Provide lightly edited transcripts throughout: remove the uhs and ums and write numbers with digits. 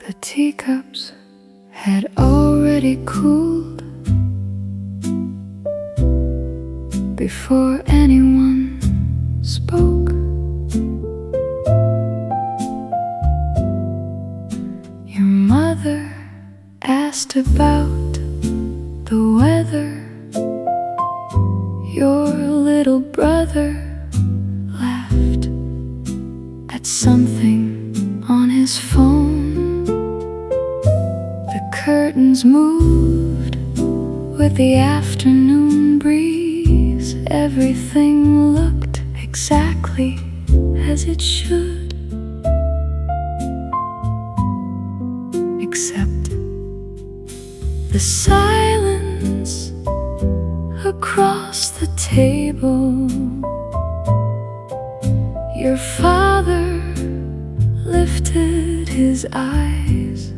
The teacups had already cooled before anyone spoke. Your mother asked about the weather. Your little brother laughed at something on his phone. The curtains moved with the afternoon breeze. Everything looked exactly as it should, except the silence across the table. Your father lifted his eyes,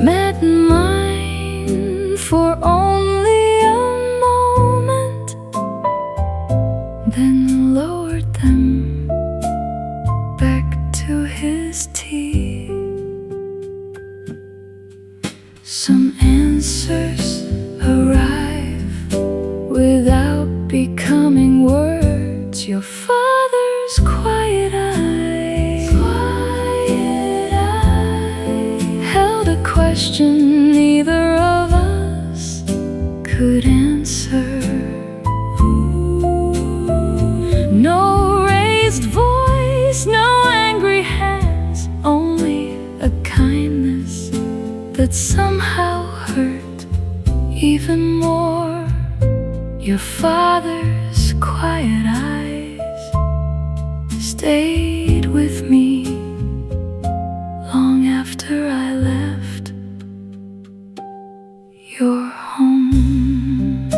met mine for only a moment, then lowered them back to his tea. Some answers arrive without becoming words. Your father's quiet eyes held a question neither of us could answer. No raised voice, no angry hands, only a kindness that somehow hurt even more. Your father's quiet eyes stayed with me long after I left your home.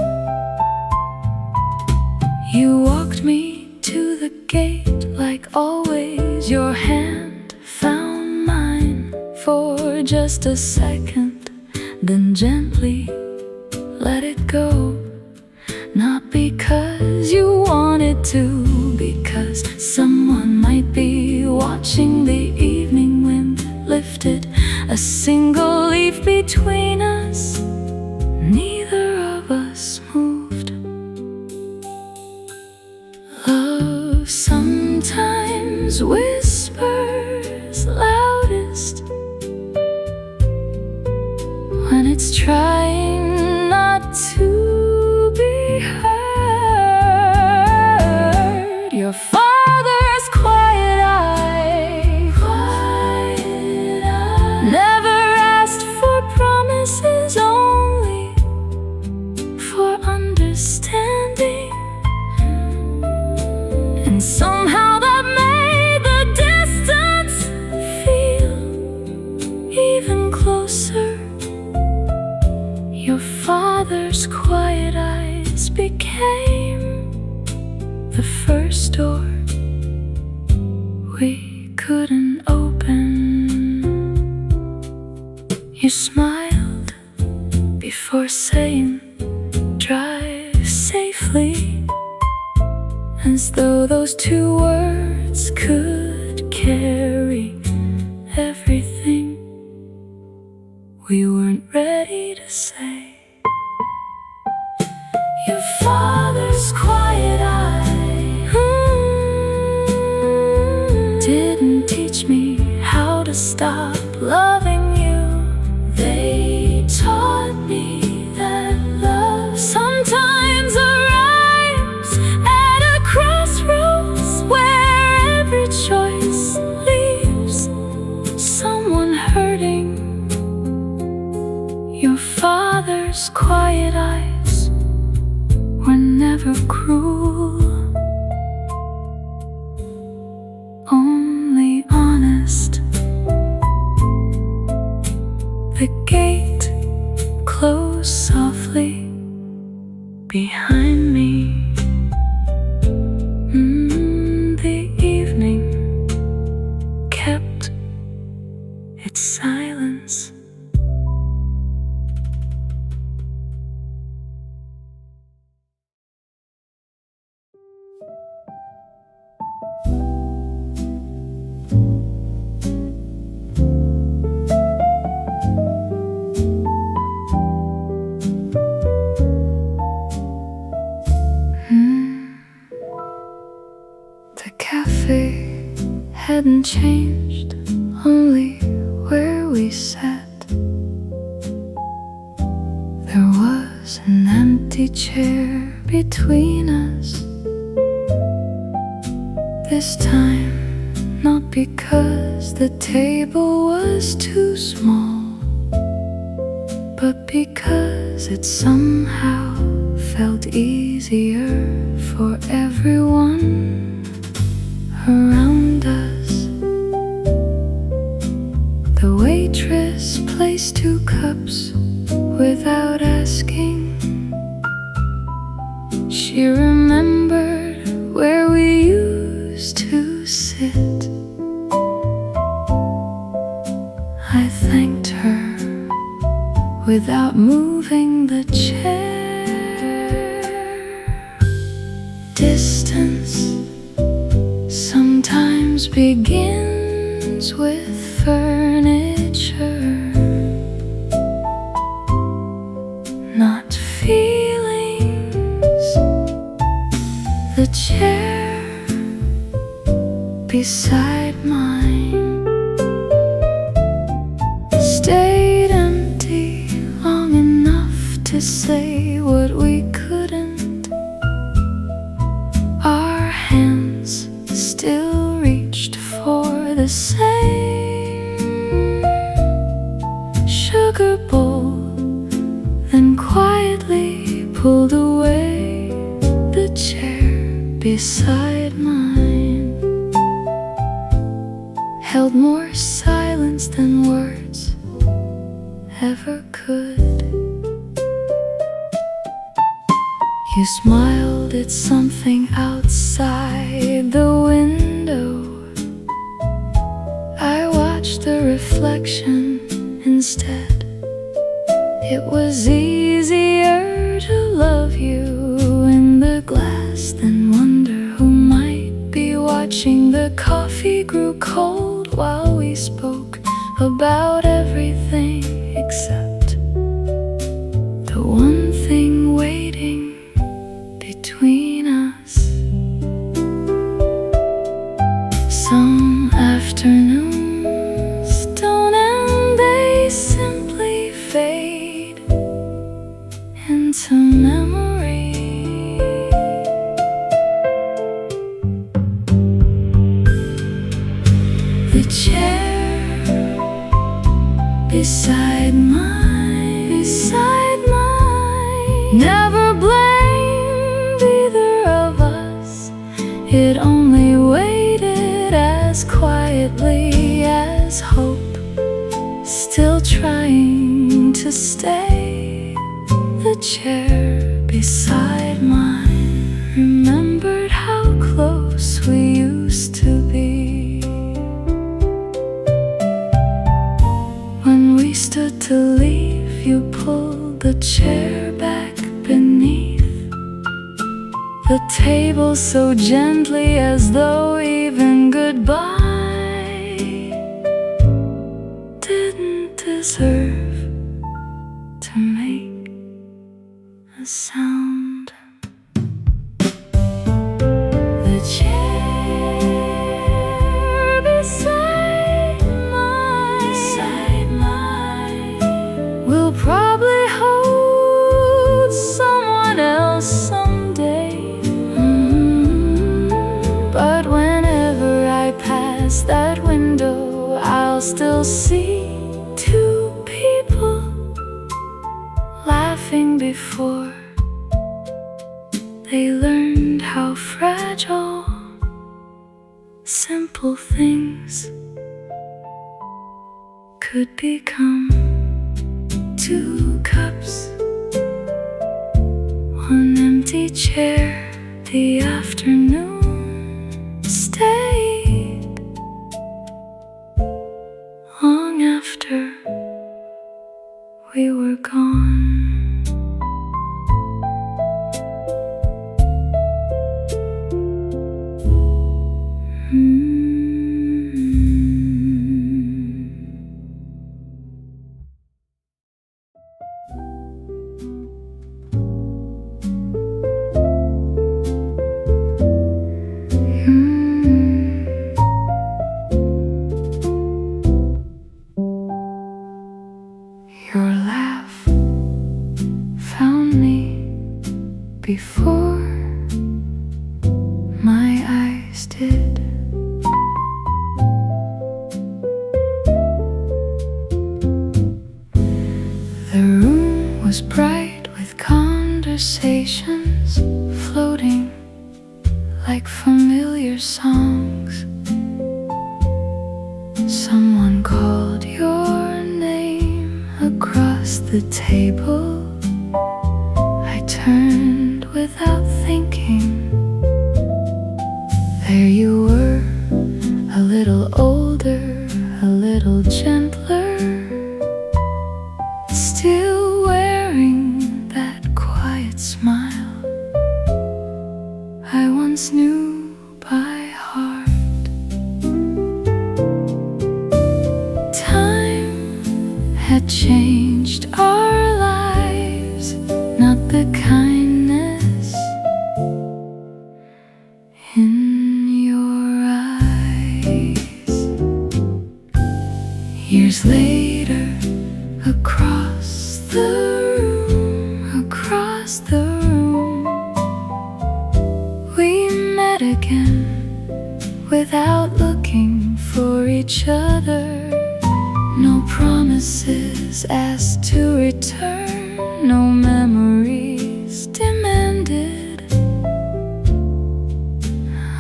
You walked me to the gate like always. Your hand found mine for just a second, then gently let it go. Not because you wanted to, because someone might be watching. The evening wind lifted a single leaf between us. Neither of us moved. Love sometimes whispers loudest when it's trying not to be heard. Your father's quiet eye never asked for promises, only for understanding. And somehow that made the distance feel even closer. Your father's quiet eyes became the first door we couldn't open. You smiled before saying, "Drive safely," as though those two words could carry everything we weren't ready to say. Your father's quiet eye didn't teach me how to stop loving you. They taught me that love sometimes arrives at a crossroads, where every choice leaves someone hurting. Your father's quiet eyes were never cruel, only honest. The gate closed softly behind me. The evening kept its silence. The cafe hadn't changed, only where we sat. There was an empty chair between us. This time, not because the table was too small, but because it somehow felt easier for everyone around us. The waitress placed 2 cups without asking. She remembered where we used to sit. I thanked her without moving the chair. Distance sometimes begins with furniture, not feelings. The chair beside mine stayed empty long enough to say what we couldn't. Our hands still reached for the same sugar bowl, then quietly pulled away the chair beside mine. Held more silence than words ever could. You smiled at something outside the window. I watched the reflection instead. It was easier to love you in the glass than wonder who might be watching. The coffee grew cold while we spoke about everything except the one thing waiting between us. Some afternoons don't end, they simply fade into memory. The chair beside mine, never blamed either of us. It only waited as quietly as hope, still trying to stay. The chair beside mine remembered how close we used to be. When we stood to leave, you pulled the chair back beneath the table so gently, as though even goodbye didn't deserve to make a sound. The chair beside mine will probably hold someone else someday. But whenever I pass that window, I'll still see 2 people laughing before they learned how fragile simple things could become. 2 cups, 1 empty chair. The afternoon stayed long after we were gone. always did. The room was bright with conversations floating like familiar songs. Someone called your name across the table. I turned without thinking. There you were, a little older, a little gentler, still wearing that quiet smile I once knew by heart. Time had changed our lives, not the kindness in your eyes. Years later, across the room, we met again without looking for each other. No promises asked to return, no memories demanded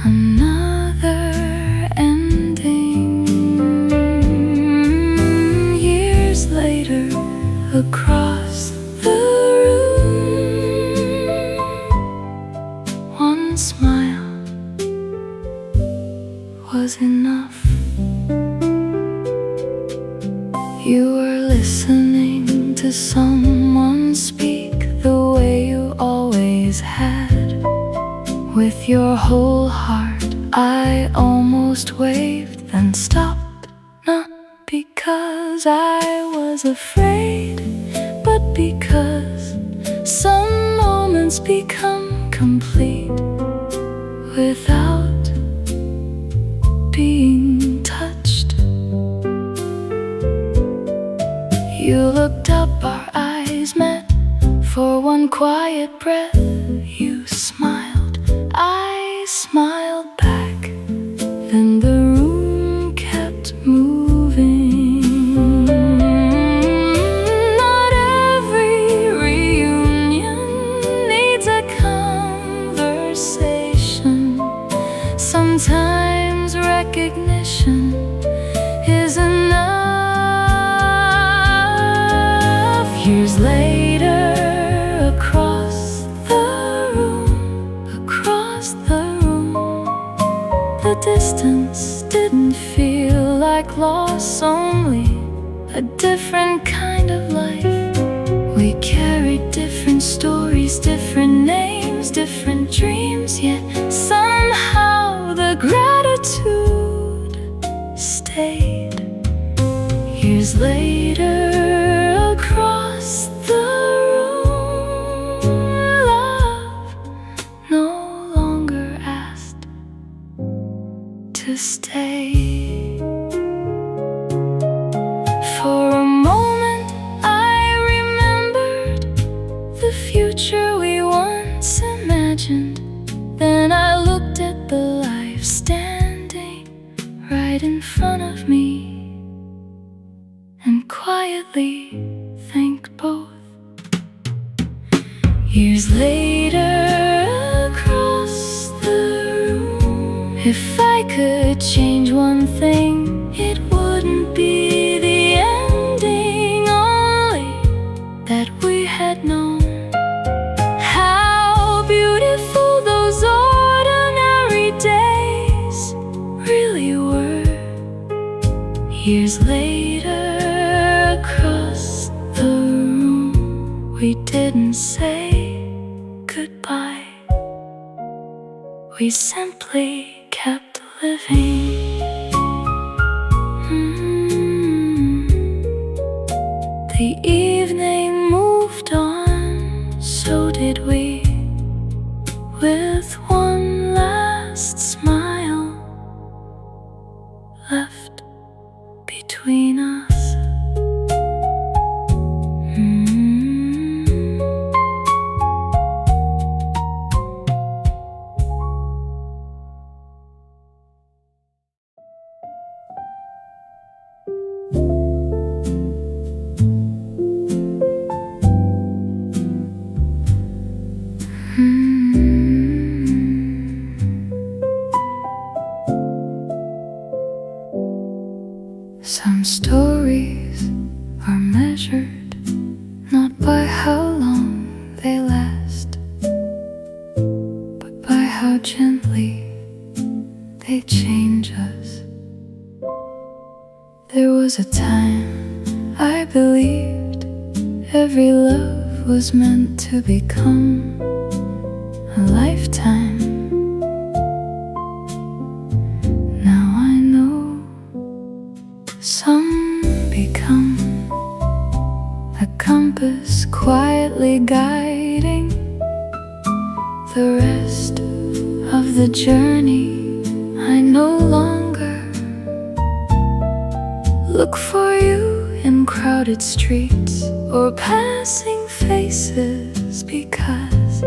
another ending. Years later, across the room, one smile was enough. You were listening to someone speak the way you always had, with your whole heart. I almost waved, then stopped, not because I was afraid, but because some moments become complete without being touched. You looked up, our eyes met for one quiet breath. You smiled, I smiled back, then the room kept moving. Not every reunion needs a conversation. Sometimes recognition is enough. Years later, across the room, the distance didn't feel like loss, only a different kind of life. We carried different stories, different names, different dreams, yet somehow the gratitude stayed. Years later, across the room, love no longer asked to stay. For a moment I remembered the future we once imagined. Then I looked at the life standing right in front of me, and quietly thanked both. Years later, across the room, if I could change one thing, it wouldn't be the ending, only that we had known how beautiful those ordinary days really were. Years later, across the room, we didn't say goodbye. We simply kept living. The evening moved on, so did we, with one last smile left between us. Some stories are measured not by how long they last, but by how gently they change us. There was a time I believed every love was meant to become a lifetime. Now I know some become a compass quietly guiding the rest of the journey. I no longer look for you in crowded streets or passing faces, because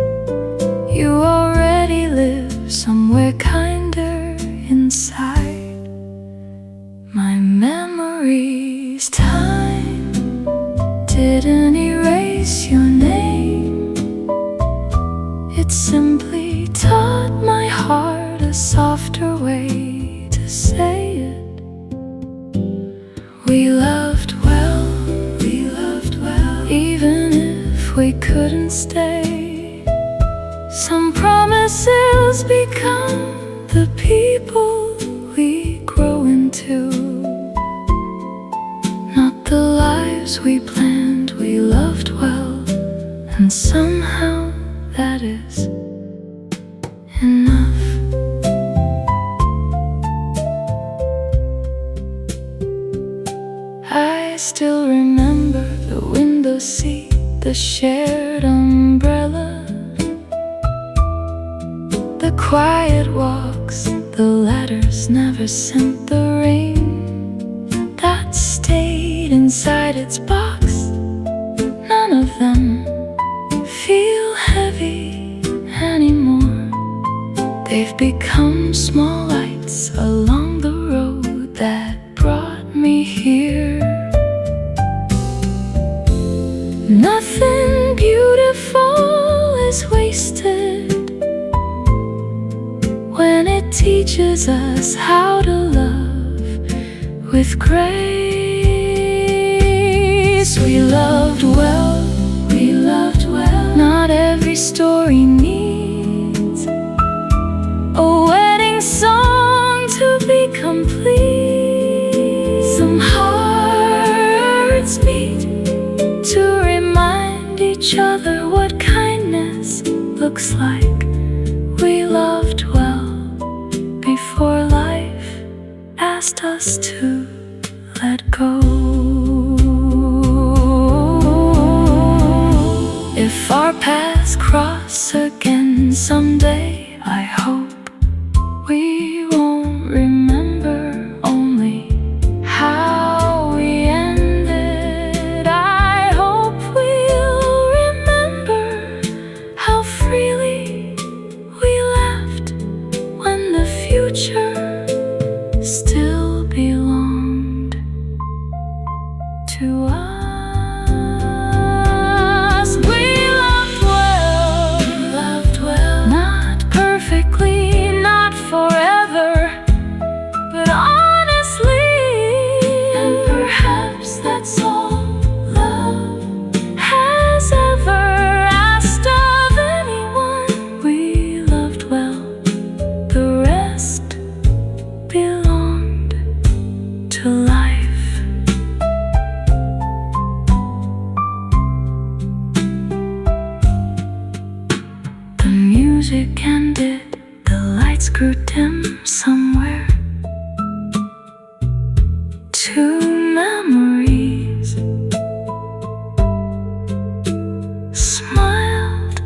you already live somewhere kinder inside my memories. Time didn't erase your name, it simply taught my heart a softer way to say it. We loved well, even if we couldn't stay. Some promises become the people we grow into, not the lives we planned. We loved well, and somehow that is enough. I still remember the window seat, the shared umbrella, the quiet walks, the ladders never sent the rain that stayed inside its box. None of them feel heavy anymore. They've become small lights along the road that brought me here. Nothing beautiful is wasted when it teaches us how to love with grace. We loved well, not every story needs a wedding song to be complete. Some hearts beat to remind each other what kindness looks like. We loved well before life asked us to let go. If our paths cross again someday, I hope we won't remember only how we ended. I hope we'll remember how freely we laughed when the future still belonged to us. We loved well, not perfectly, not forever, but honestly. And perhaps that's all love has ever asked of anyone. We loved well, the rest belonged to life. The music ended, the lights grew dim somewhere. Two memories smiled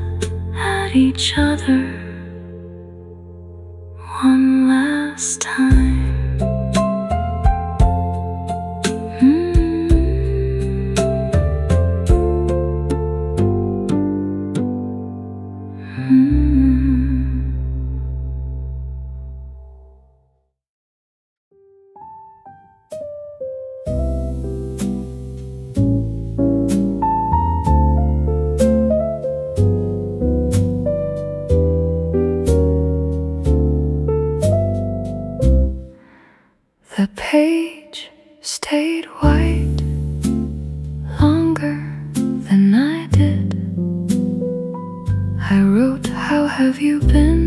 at each other one last time. The page stayed white longer than I did. I wrote, "How have you been?"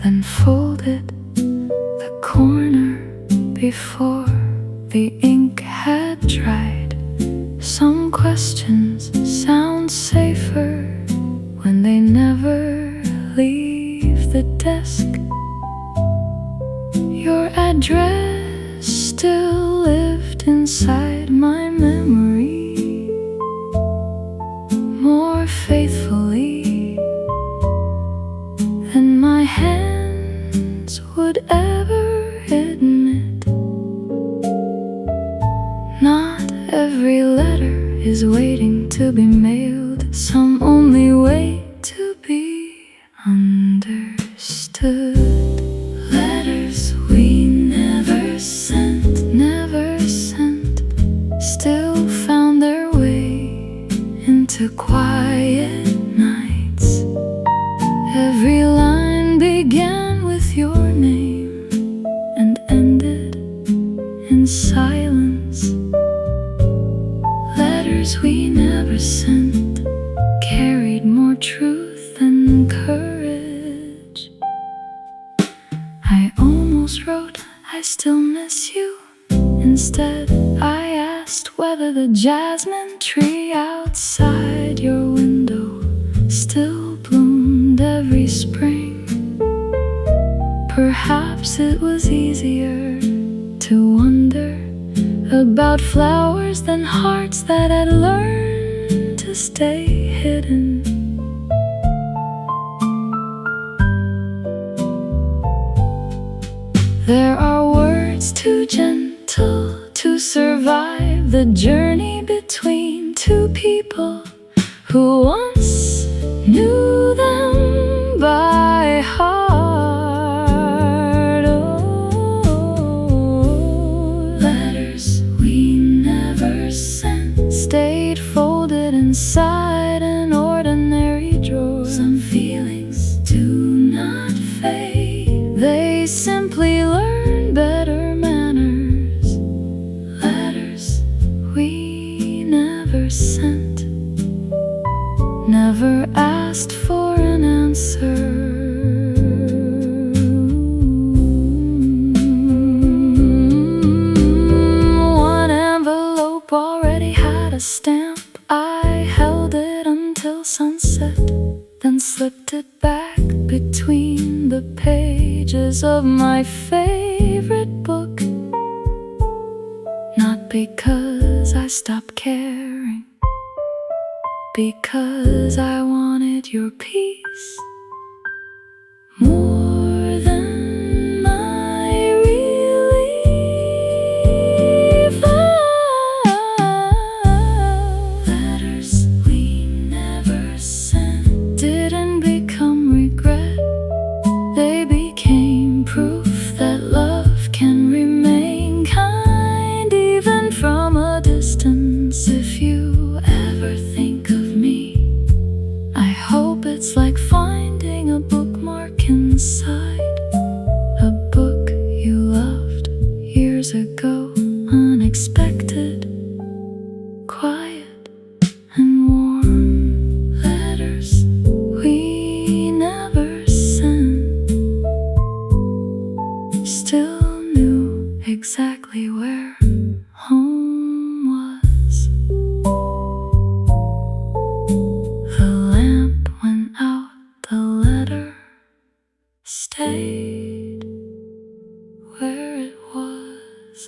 then folded the corner before the ink had dried. Some questions sound safer when they never leave the desk. Your address still lived inside my memory more faithfully than my hands would ever admit. Not every letter is waiting to be mailed. Some only wait to be understood. Letters we never sent, still found their way into quiet nights. Every line began with your name and ended in silence. Letters we never sent carried more truth than courage. I almost wrote, "I still miss you." Instead, I asked whether the jasmine tree outside your window still bloomed every spring. Perhaps it was easier to wonder about flowers than hearts that had learned to stay hidden. There are words too gentle to survive the journey between two people who once knew them by heart. Oh, letters we never sent stayed folded inside an ordinary drawer. Some feelings do not fade, they simply learn better manners. Letters we never sent, never asked for an answer. One envelope already had a stamp. I held it until sunset, then slipped it back between the pages of my favorite book. Not because I stopped caring, because I wanted your peace more than my relief. Letters we never sent didn't become regret. They became proof that love can remain kind even from a distance. If you ever think of me, I hope it's like finding a bookmark inside a book you loved years ago. Unexpected, quiet and warm. Letters we never sent still knew exactly where home was. The lamp went out, the letter stayed where it was.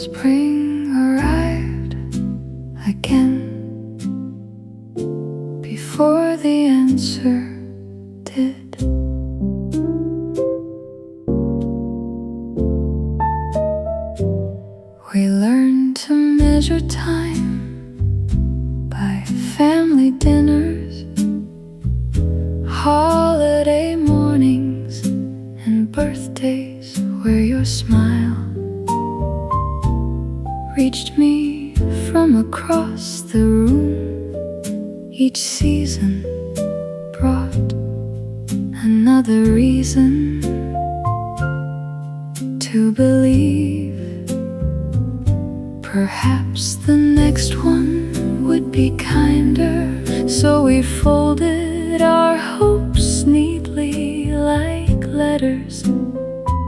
Spring arrived again before the answer did. We learned to measure time by family dinners, holiday mornings and birthdays where your smile reached me from across the room. Each season brought another reason to believe perhaps the next one would be kinder. So we folded our hopes neatly like letters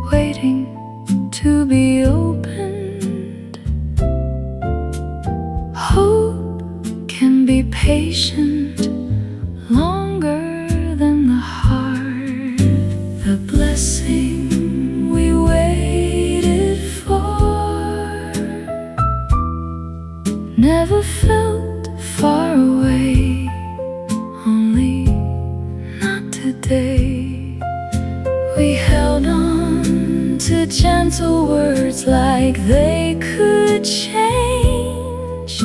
waiting to be opened. Hope can be patient longer than the heart. The blessing we waited for never felt far away, only not today. We held on to gentle words like they could change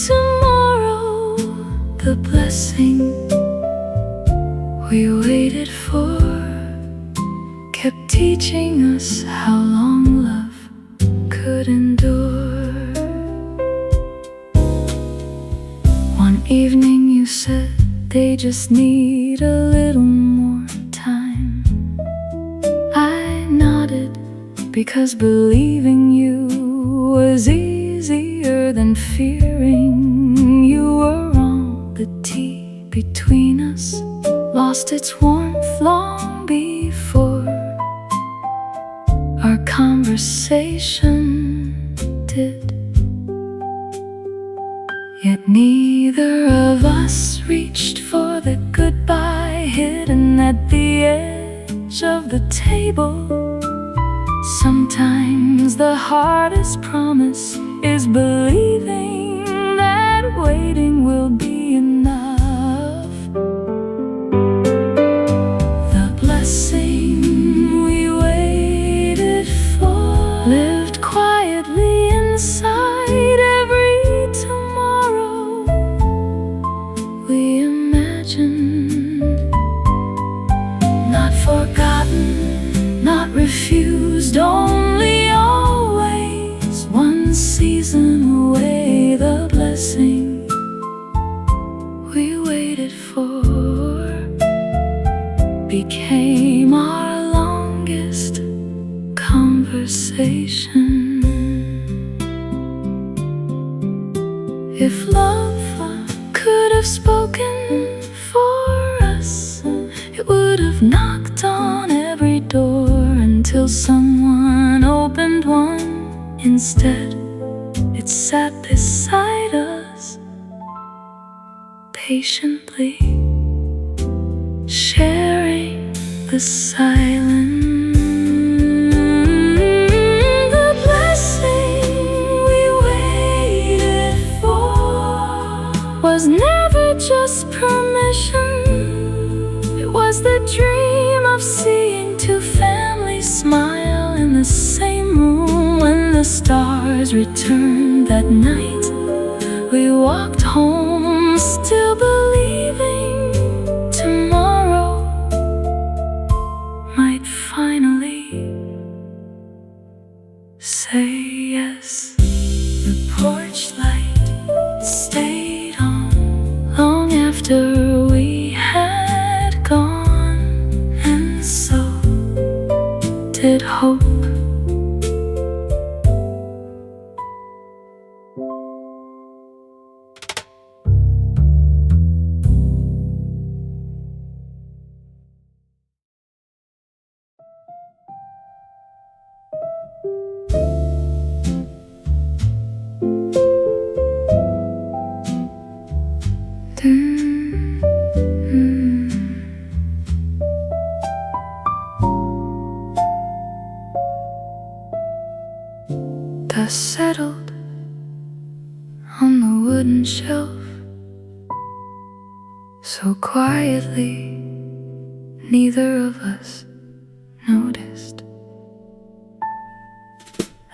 tomorrow. The blessing we waited for kept teaching us how long love could endure. One evening you said they just need a little more time. I nodded because believing you was easier than fearing you were wrong. The tea between us lost its warmth long before our conversation did. Yet neither of us reached for the goodbye hidden at the edge of the table. Sometimes the hardest promise is believing that waiting will be enough. The blessing we waited for lived quietly inside every tomorrow we imagined. Not forgotten, not refused, only always one season away. The blessing we waited for became our longest conversation. If love could have spoken for us, it would have knocked on every door until someone opened one. Instead, it sat beside us patiently, sharing the silence. The blessing we waited for was never just permission. It was the dream of seeing two families smile in the same room. When the stars returned that night, we walked home still believing tomorrow might finally say yes. The porch light stayed on long after we had gone, and so did hope. Dust settled on the wooden shelf so quietly, neither of us noticed.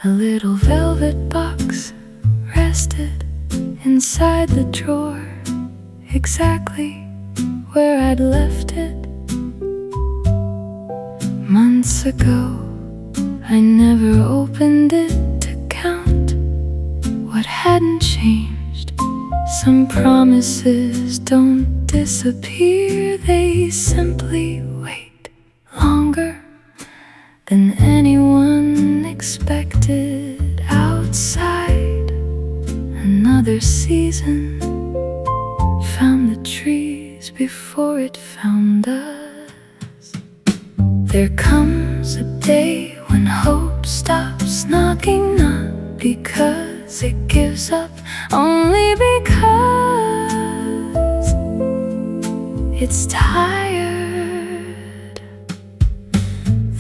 A little velvet box rested inside the drawer, exactly where I'd left it Months ago, I never opened it to count what hadn't changed. Some promises don't disappear, they simply wait longer than anyone expected. Outside, another season found the trees before it found us. There comes a day when hope stops knocking, not because it gives up, only because it's tired.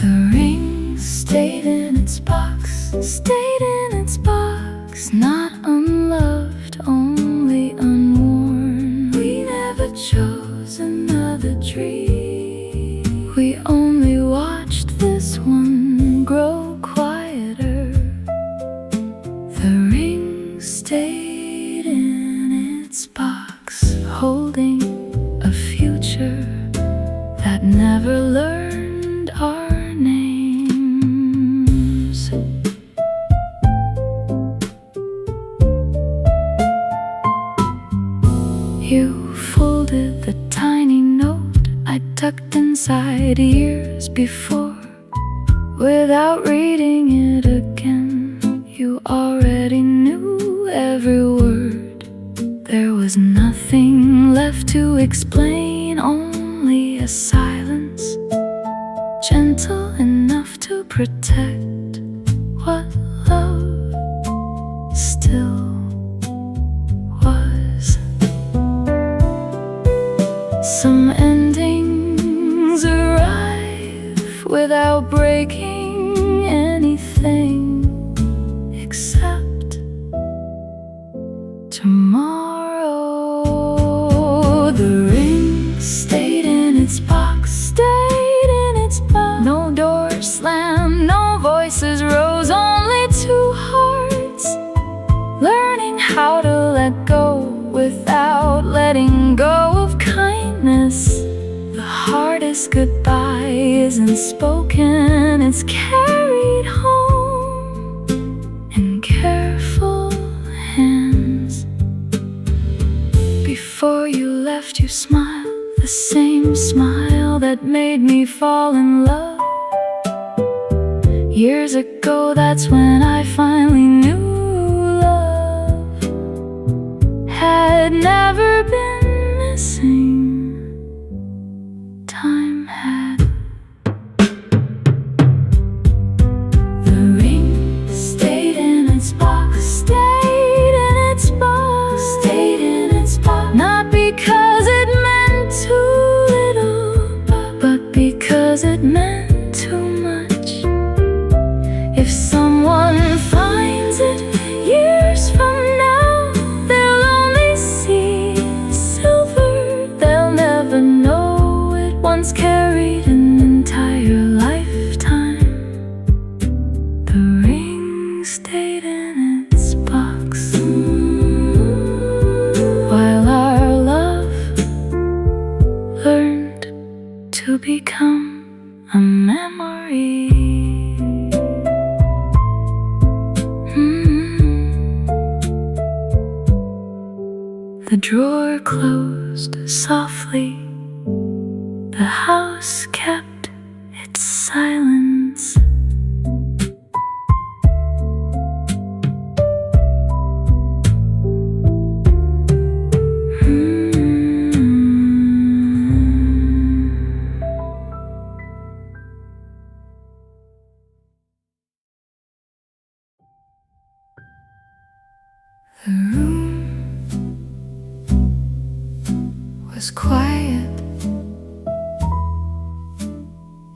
The ring stayed in its box, stayed in its box, not unloved, only unworn. We never chose another tree, we only watched this one grow quieter. The ring stayed in its box, holding a future that never learned our names. You folded the tiny note I tucked inside years before. Without reading it again, you already knew every word. There was nothing left to explain, only a silence gentle enough to protect what love still was. Some endings arrive without breaking anything except tomorrow. The ring stayed in its box, stayed in its box. No door slammed, no voices rose, only two hearts learning how to let go without letting go of kindness. The hardest goodbye isn't spoken, it's carried home in careful hands. Before you left, you smiled, the same smile that made me fall in love. Years ago, that's when I finally knew love had never been missing. Time had. The ring stayed in its box, stayed in its box, stayed in its box. Not because it meant too little, but because it meant too much. If someone finds it years from now, they'll only see silver, they'll never know it once carried an entire lifetime. The ring stayed in its box while our love learned to become a memory. The drawer closed softly, the house kept its silence. The room was quiet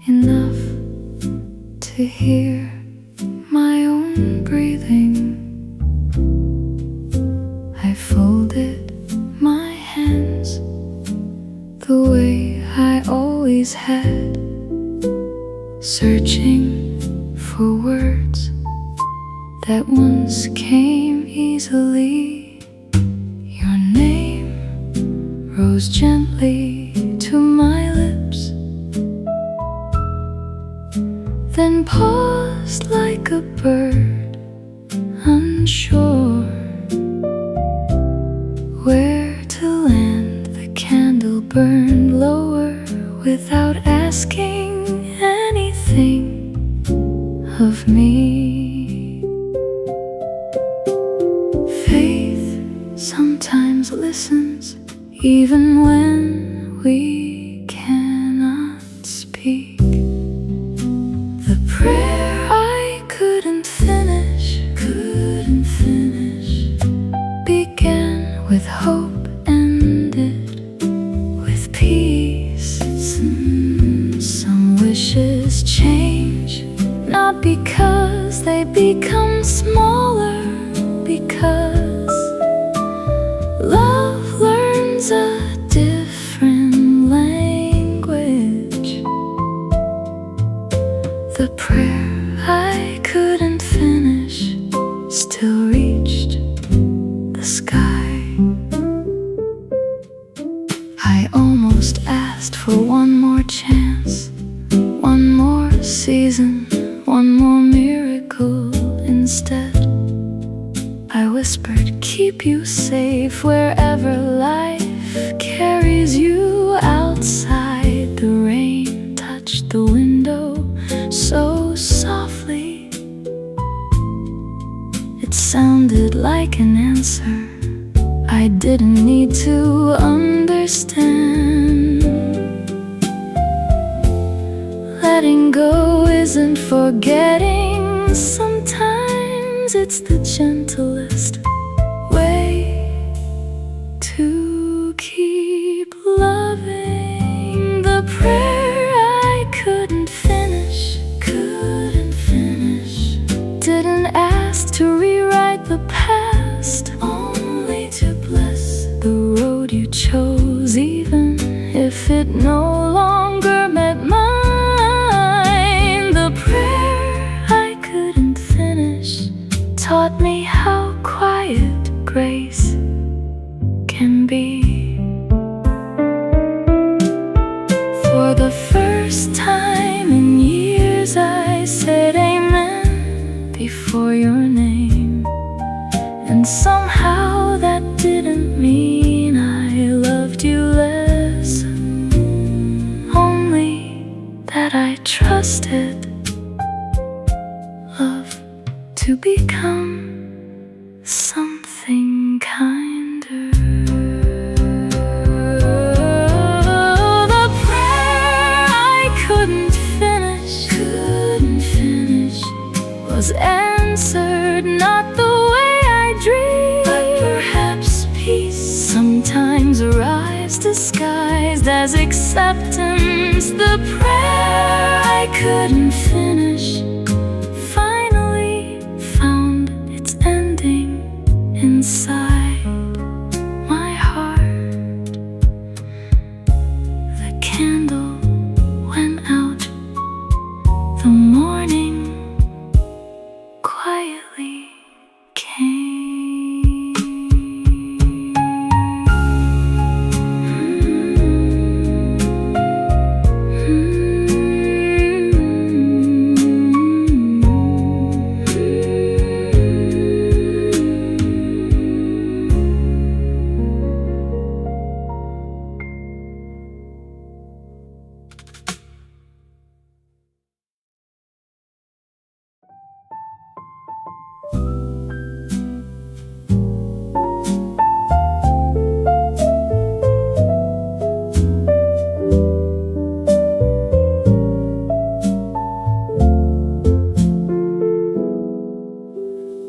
enough to hear my own breathing. I folded my hands the way I always had, searching for words that once came easily. Your name rose gently to my lips, Time paused like a bird, unsure where to land. The candle burned lower without asking anything of me. Faith sometimes listens even when we cannot speak. The prayer I couldn't finish began with hope, ended with peace. Some wishes change, not because they become smaller, because love learns a different language. The prayer I couldn't finish still reached the sky. I almost asked for one more chance, one more season, one more miracle. Instead, I whispered, keep you safe wherever life carries you. Outside, the rain touched the window so softly, it sounded like an answer I didn't need to understand. Letting go isn't forgetting. Sometimes it's the gentlest way to keep loving. The prayer I couldn't finish didn't ask to rewrite the past, only to bless the road you chose, even if it no longer met mine. The prayer I couldn't finish taught me how quiet grace can be. For the first time in years, I said amen before your name, and somehow that didn't mean I loved you less, only that I trusted love to become something kinder. The prayer I couldn't finish was answered not the way I dreamed, but perhaps peace sometimes arrives disguised as acceptance. The prayer I couldn't finish finally found its ending inside my heart. The candle went out, the morning quietly came.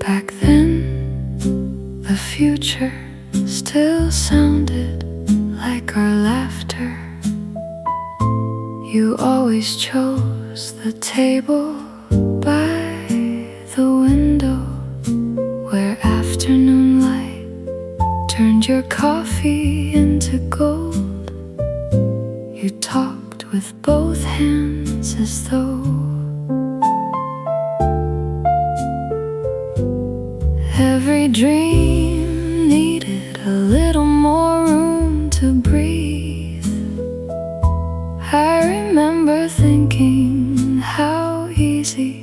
Back then, the future still sounded like our laughter. You always chose the table by the window, where afternoon light turned your coffee into gold. You talked with both hands as though every dream needed a little more room to breathe. I remember thinking how easy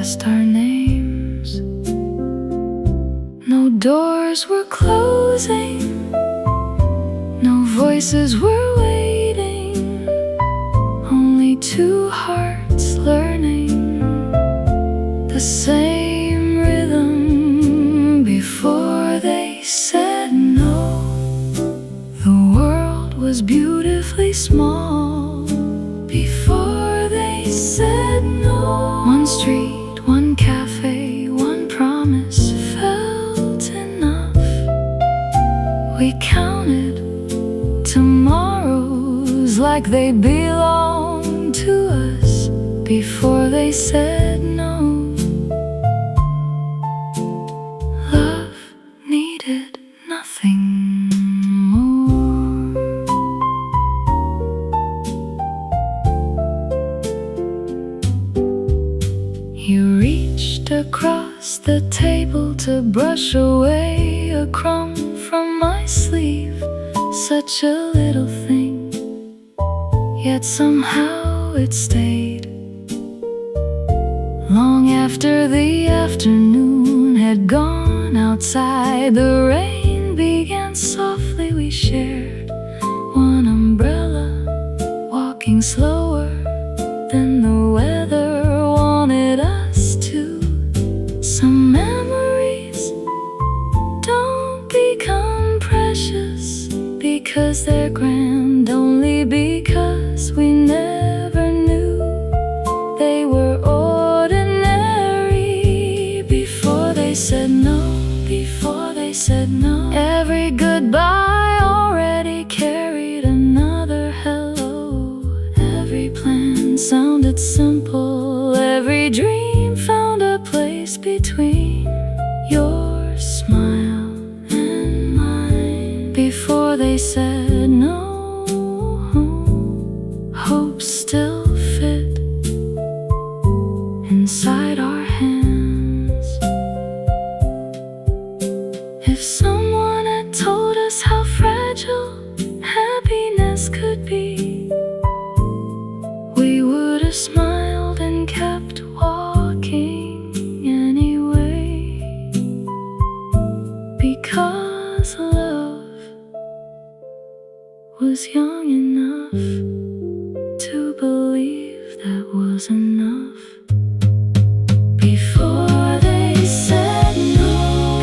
past our names. No doors were closing, no voices were waiting, only two hearts learning the same rhythm before they said no. The world was beautifully small before they said no. One street, one cafe, one promise felt enough. We counted tomorrows like they belonged to us before they said no. Love needed nothing more. You reached across the table to brush away a crumb from my sleeve. Such a little thing, yet somehow it stayed. Long after the afternoon had gone, outside the rain began softly. We shared one umbrella, walking slower than the weather wanted us to. Some memories don't become precious because they're grand, only because we never knew they were ordinary before they said no. Before they said no. Every goodbye already carried another hello. Every plan sounded simple, every dream found a place between your smile and mine. Before they said no, hope still fit inside our hands. If someone had told us how fragile happiness could be, we would have smiled and kept walking anyway. Because love was young enough to believe that was enough. Before they said no,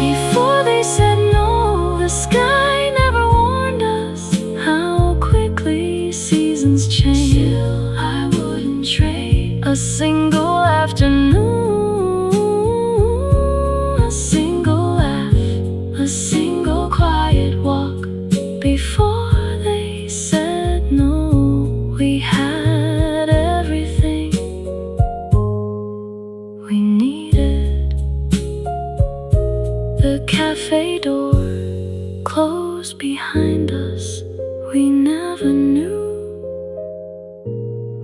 before they said no, the sky never warned us how quickly seasons change. Still, I wouldn't trade a single afternoon, a single laugh, a single quiet walk. Before they said no, we had everything we needed. The cafe door closed behind us. We never knew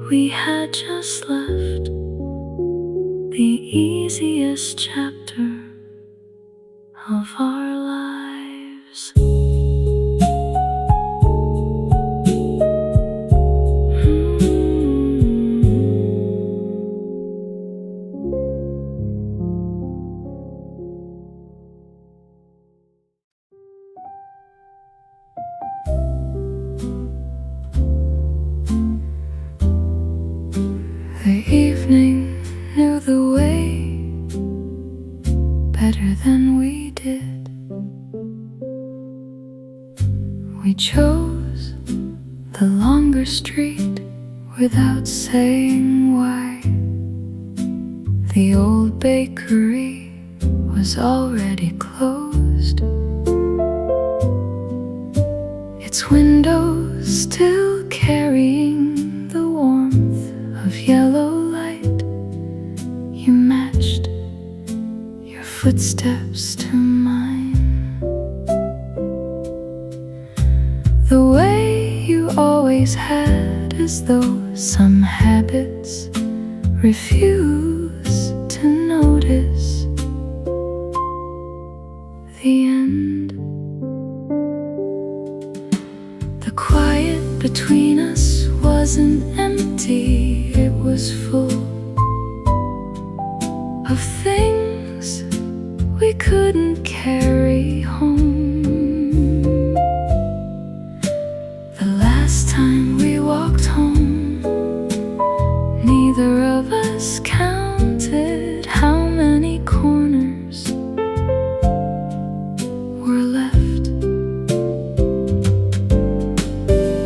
we had just left the easiest chapter of our lives. The evening knew the way better than we did. We chose the longer street without saying why. The old bakery was already closed, its windows still carrying the warmth of yellow light. You matched your footsteps to mine, the way you always had, as though some habits refuse to notice the end. The quiet between us wasn't empty, it was full of things we couldn't carry home. The last time we walked home, neither of us counted how many corners were left.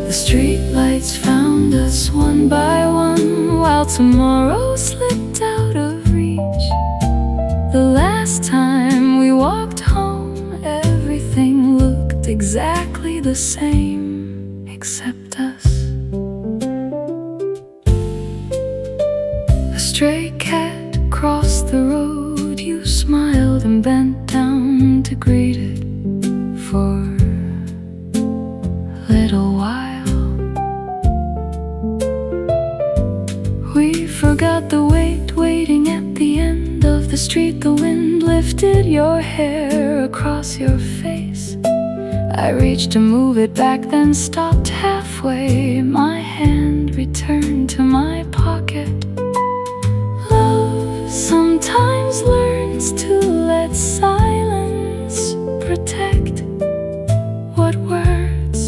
The streetlights found us one by one, while tomorrow slipped out of reach. The last time we walked home, everything looked exactly the same except us. A stray cat crossed the road, you smiled and bent down to greet it for a little while. We forgot the waiting at the end of the street. The wind lifted your hair across your face. I reached to move it back, then stopped halfway. My hand returned to my pocket. Love sometimes learns to let silence protect what words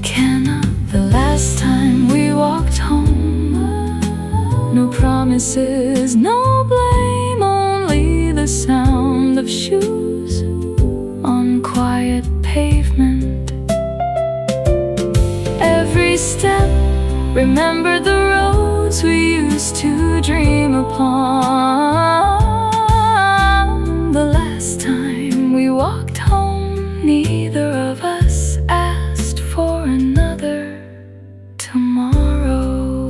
cannot. The last time we walked home, no promises, no blame, only the sound of shoes on quiet pavement. Every step remembered the roads we used to dream upon. The last time we walked home, neither of us asked for another tomorrow.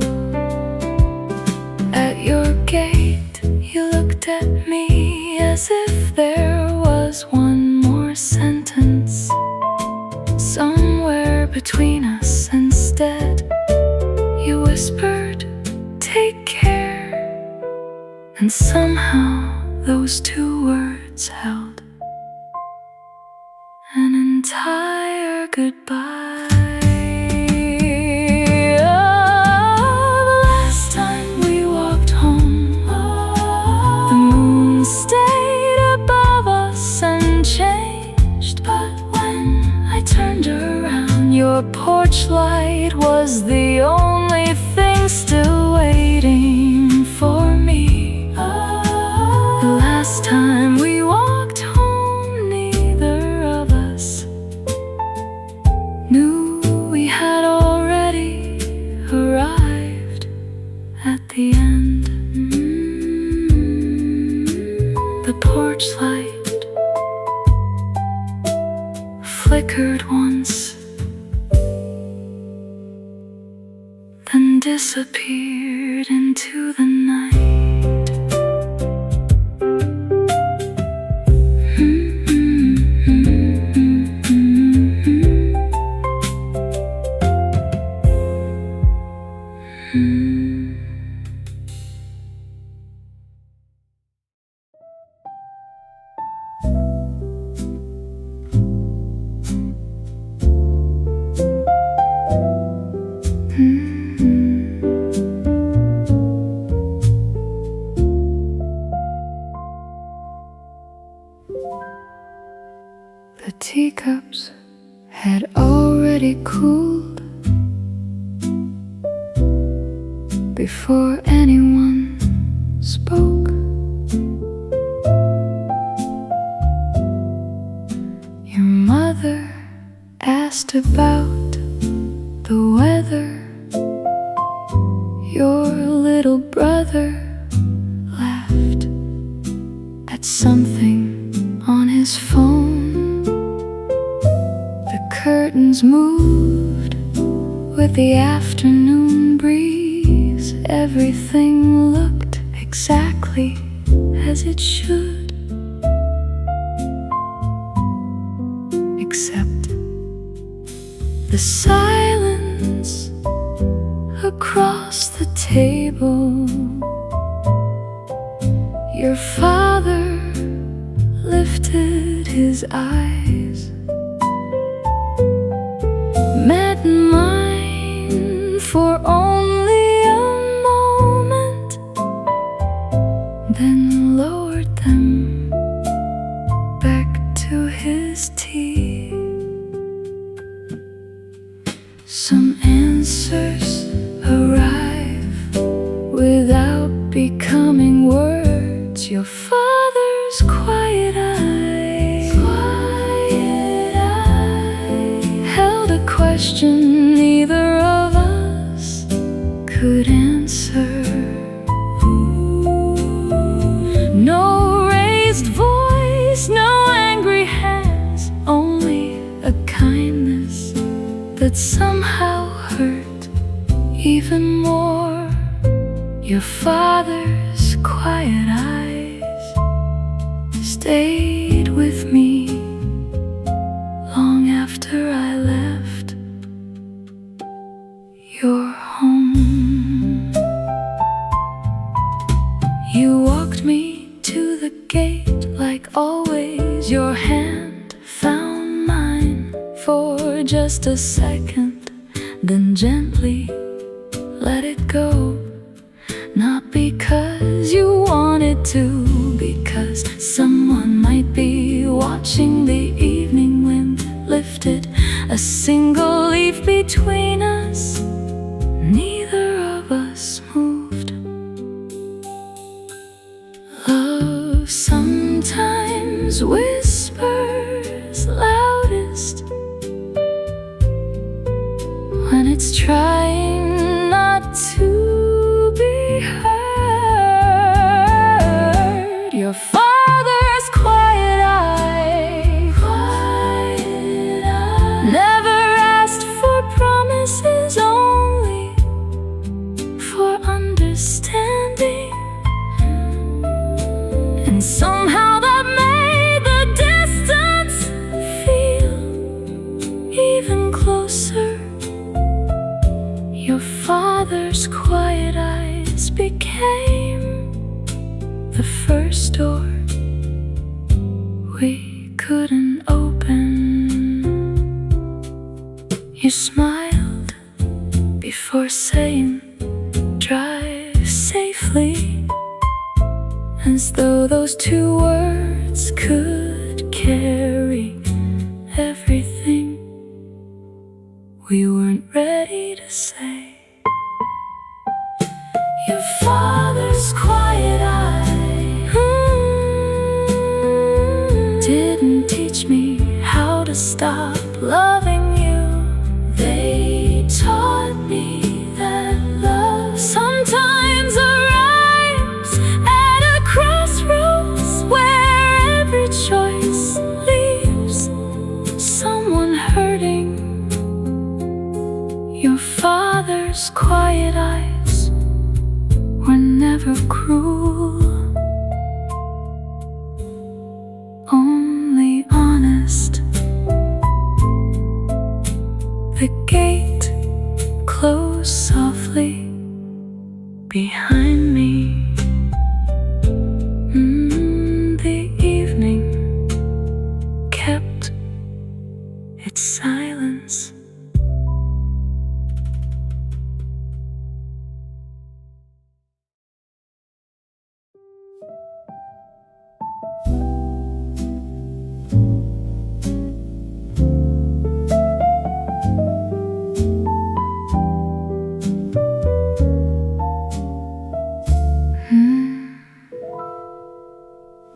At your gate, you looked at me as if there was one more sentence somewhere between us. Instead, you whispered, "Take care," and somehow those two words held an entire goodbye. The last time we walked home, the moon stayed above us unchanged. But when I turned around, your porch light was the only thing still waiting for me. The last time we walked home, neither of us knew we had already arrived at the end. The porch light flickered once, then disappeared into the night. The teacups had already cooled before anyone spoke. Your mother asked about the weather. Your little brother laughed at something on his phone. The curtains moved with the afternoon breeze. Everything looked exactly as it should, except the silence across the table. Your father lifted his eyes, met mine for only a moment, then lowered them back to his tea. Some answers arrive without becoming words. Your father's quiet eyes held a question neither of us could answer. No raised voice, no angry hands, only a kindness that somehow hurt even more. Your father's quiet eyes stayed with me long after I left your home. You walked me to the gate like always. Your hand found mine for just a second, then gently let it go. Not because you wanted to, because someone might be watching. The evening wind lifted a single leaf between us. Neither of us moved. Love sometimes whispers loudest when it's trying not to be heard. Your father's quiet eye never asked for promises, only for understanding. And somehow that made the distance feel even closer. Your father's quiet eyes became the first door we couldn't open. You smiled before saying, "Drive safely," as though those two words could carry everything we weren't ready to say. Your father's quiet eye didn't teach me how to stop loving you. They taught me that love sometimes arrives at a crossroads, where every choice leaves someone hurting. Your father's quiet eyes were never cruel, only honest. The gate closed softly behind me. The evening kept its silence.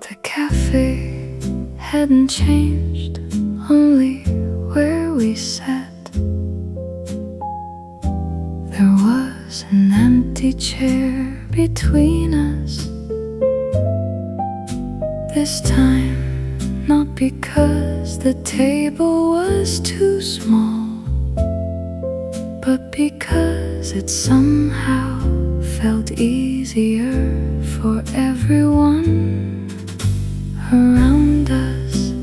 The cafe hadn't changed, only where we sat. There was an empty chair between us. This time, not because the table was too small, but because it somehow felt easier for everyone around us.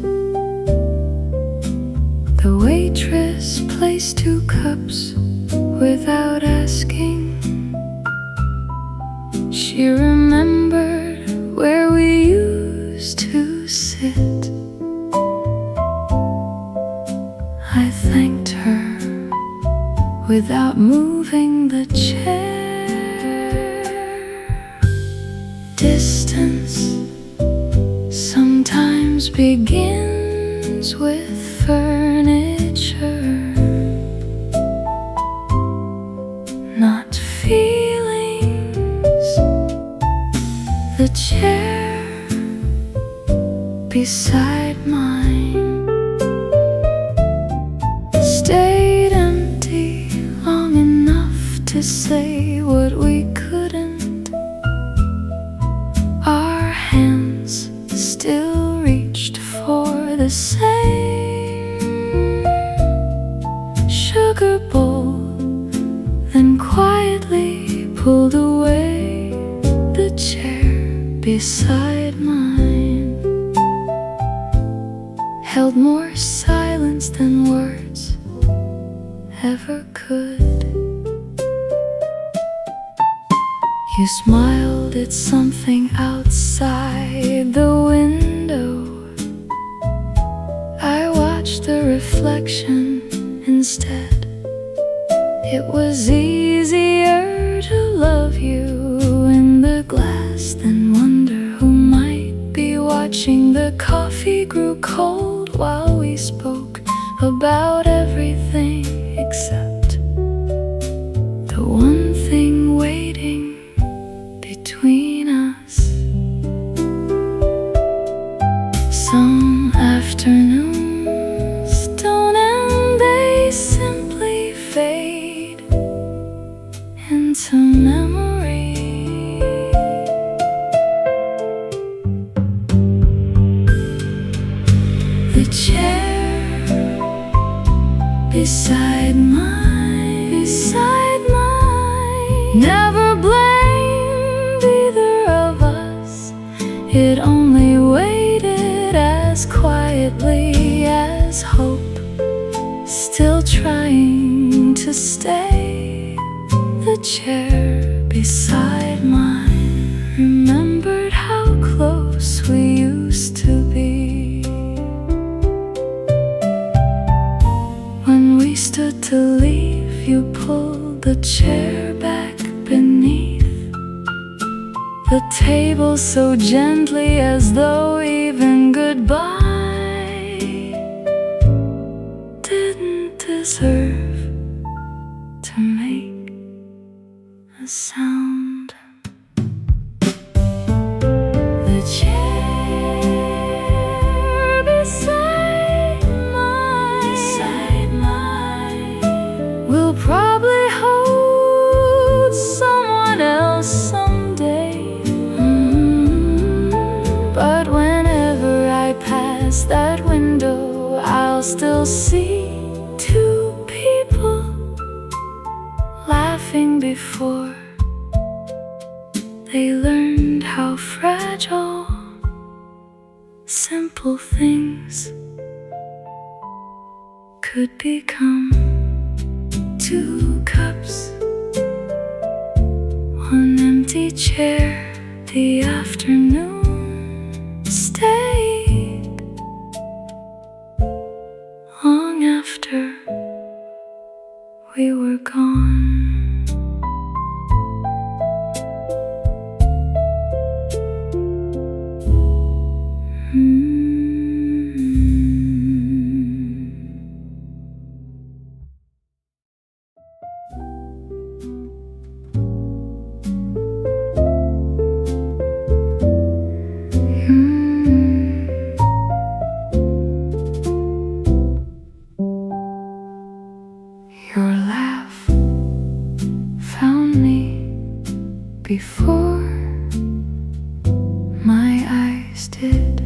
The waitress placed 2 cups without asking. She remembered where we used to sit. I thanked her without moving the chair. distance sometimes begins with furniture, not feelings. The chair beside mine stayed empty long enough to say what we couldn't. Our hands still reached for the same sugar bowl, then quietly pulled away the chair beside mine. Held more silence than words ever could. You smiled at something outside the window. I watched the reflection instead. It was easier to love you in the glass than wonder who might be watching. The coffee grew cold while we spoke about everything except the one thing waiting between us. Some afternoons don't end, they simply fade into memory. The chair beside mine, never blamed either of us. It only waited as quietly as hope, still trying to stay. The chair beside mine remembered how close we used to be. When we stood to leave, you pulled the chair back beneath the table so gently, as though even goodbye didn't deserve to make a sound. The chair beside mine will probably hold someone else someday. But whenever I pass that window, I'll still see two people laughing before they learned how fragile simple things could become. Two cups, one empty chair. The afternoon stayed long after we were gone. Your laugh found me before my eyes did.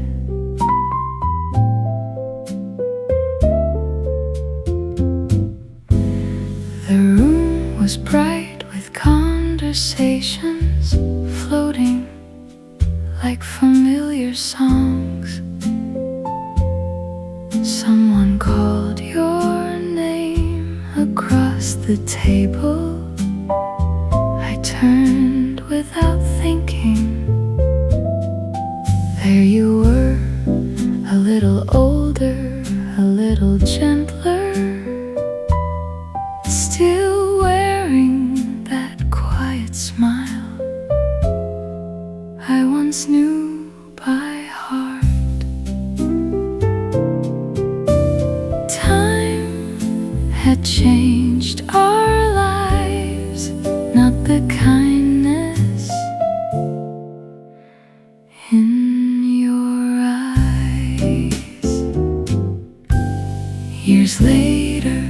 The room was bright with conversations floating like familiar songs. Someone called your name across the table. I turned without thinking. There you were, a little older, a little gentler, still wearing that quiet smile I once once knew by heart. Time had changed our lives, not the kindness in your eyes. Years later,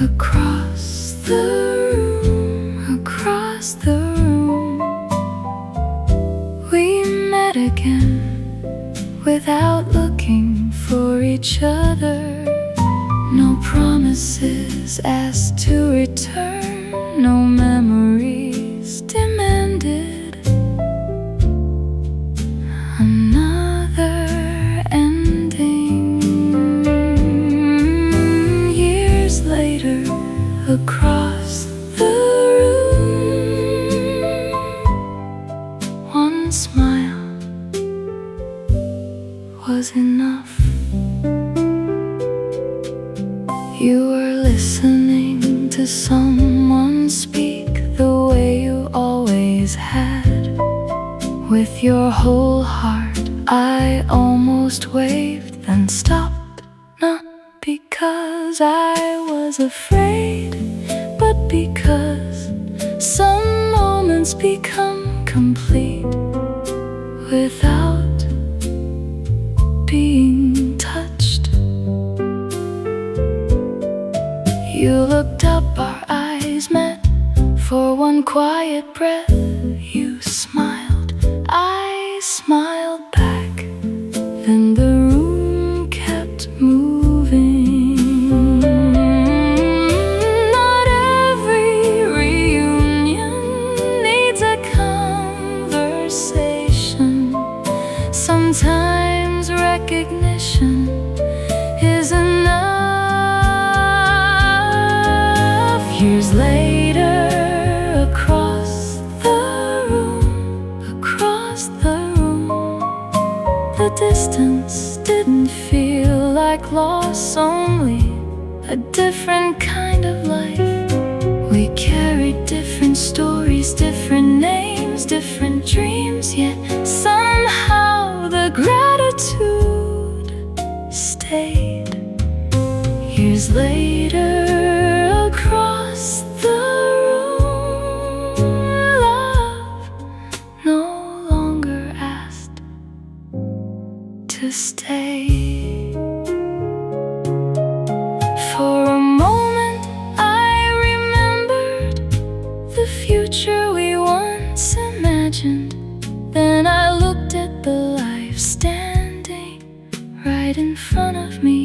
across the room, we met again without looking for each other. No promises asked to return, no memories demanded another ending. Years later, across the room, one smile was enough. You were listening to someone speak the way you always had, with your whole heart. I almost waved, then stopped, not because I was afraid, but because some moments become complete without being touched. You looked up, our eyes met for one quiet breath. You smiled, I smiled back, then the room kept moving. Not every reunion needs a conversation. Sometimes recognition is enough. Years later, across the room, the distance didn't feel like loss, only a different kind of life. We carried different stories, different names, different dreams, yet somehow the gratitude stayed. Years later, across the room, love no longer asked to stay. For a moment I remembered the future we once imagined. Then I looked at the life standing right in front of me,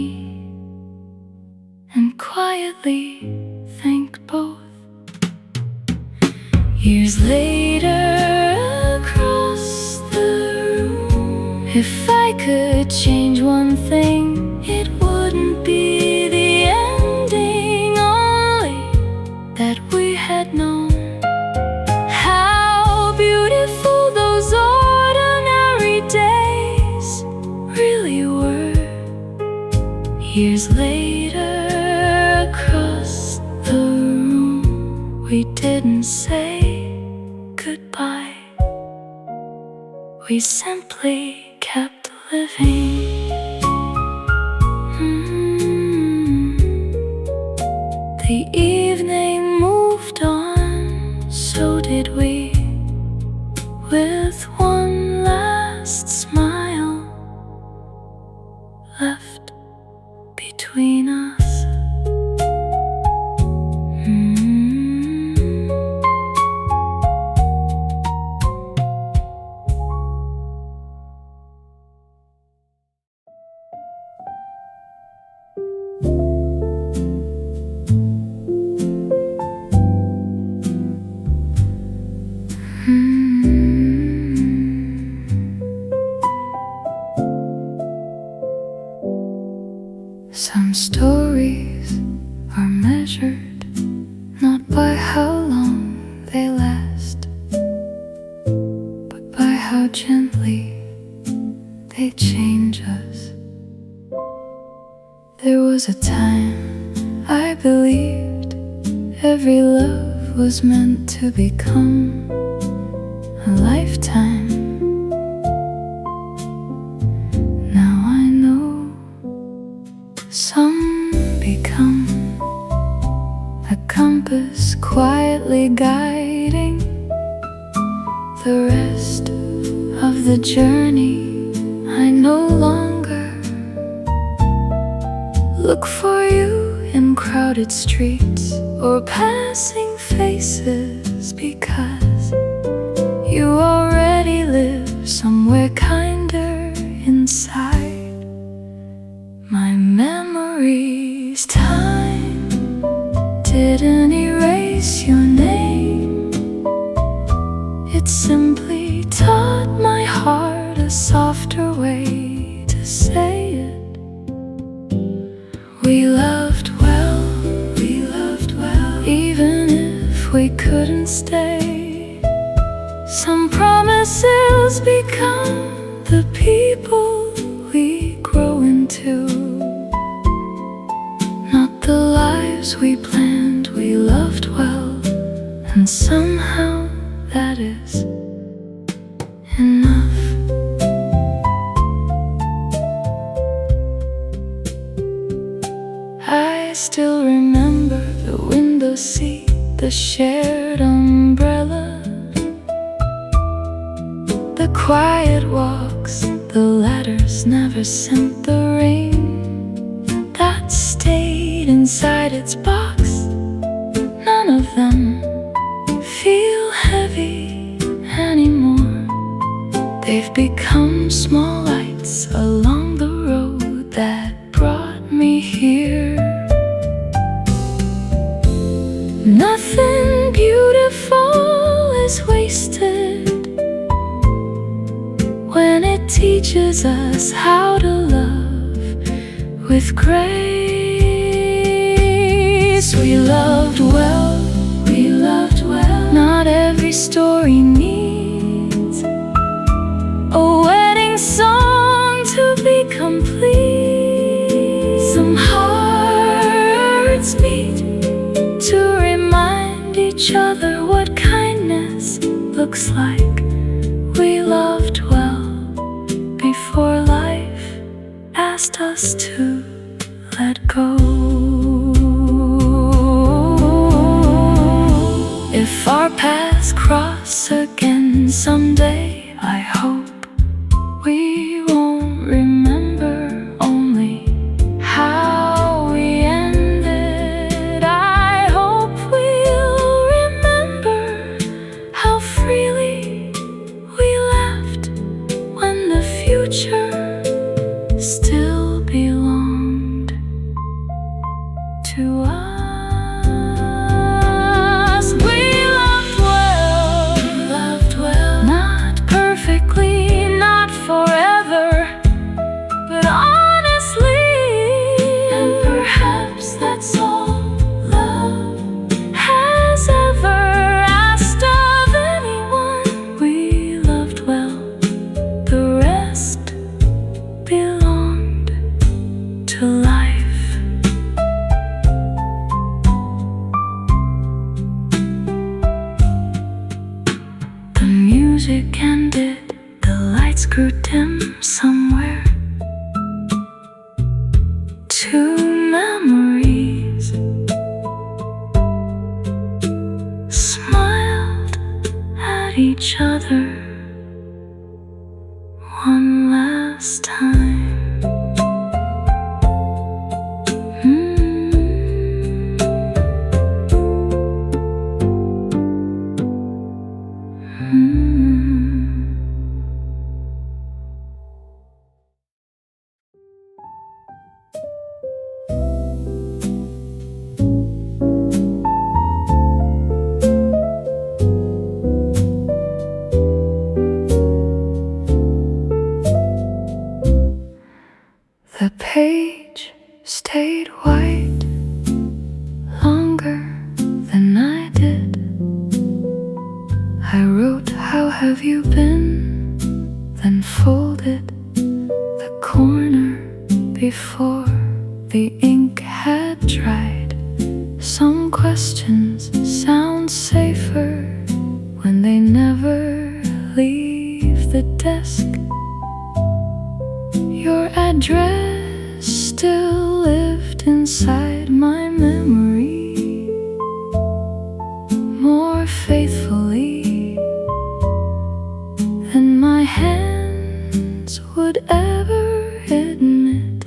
and quietly thanked both. Years later, across the room, if I could change one thing, it wouldn't be the ending, only that we had known how beautiful those ordinary days really were. Years later, across the room, we didn't say goodbye. We simply kept living. The evening moved on, so did we, with one last smile left between us. Some stories are measured not by how long they last, but by how gently they change us. There was a time I believed every love was meant to become a lifetime, compass quietly guiding the rest of the journey. I no longer look for you in crowded streets or passing faces, because you already live somewhere kinder inside my memories. Time didn't erase your name, it simply taught my heart a softer way to say it. We loved well, even if we couldn't stay. Some promises become the people we grow into, not the lives we planned. We loved well, and somehow that is enough. I still remember the window seat, the shared umbrella, the quiet walks, the letters never sent, the rain that stayed inside its box. None of them feel heavy anymore. They've become small lights along the road that brought me here. Nothing beautiful is wasted when it teaches us how to love with grace. We loved well, not every story needs a wedding song to be complete. Some hearts beat to remind each other what kindness looks like. We loved well before life asked us to let go. If our paths cross again someday, I hope we won't remember only how we ended. I hope we'll remember how freely we left when the future still belonged to us. We loved well, not perfectly, not forever, but honestly. And perhaps that's all love has ever asked of anyone. We loved well, the rest belonged to life. The music ended, the lights grew dim somewhere. Two memories smiled at each other one last time. The page stayed white longer than I did. I wrote, "How have you been?" then folded the corner before the ink had dried. Some questions sound safer when they never leave the desk. Your address still lived inside my memory. chance would ever admit.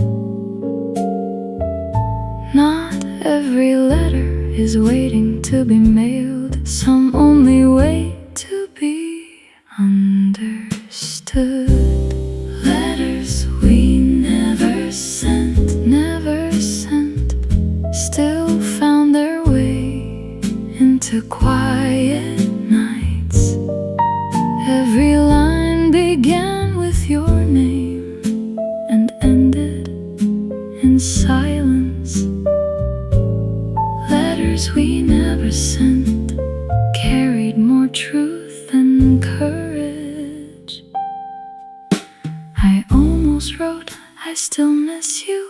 Not every letter is waiting to be mailed. Some only wait to be understood. Letters we never sent, still found their way into quiet nights. Every line began with your name and ended in silence. Letters we never sent carried more truth than courage. I almost wrote, I still miss you.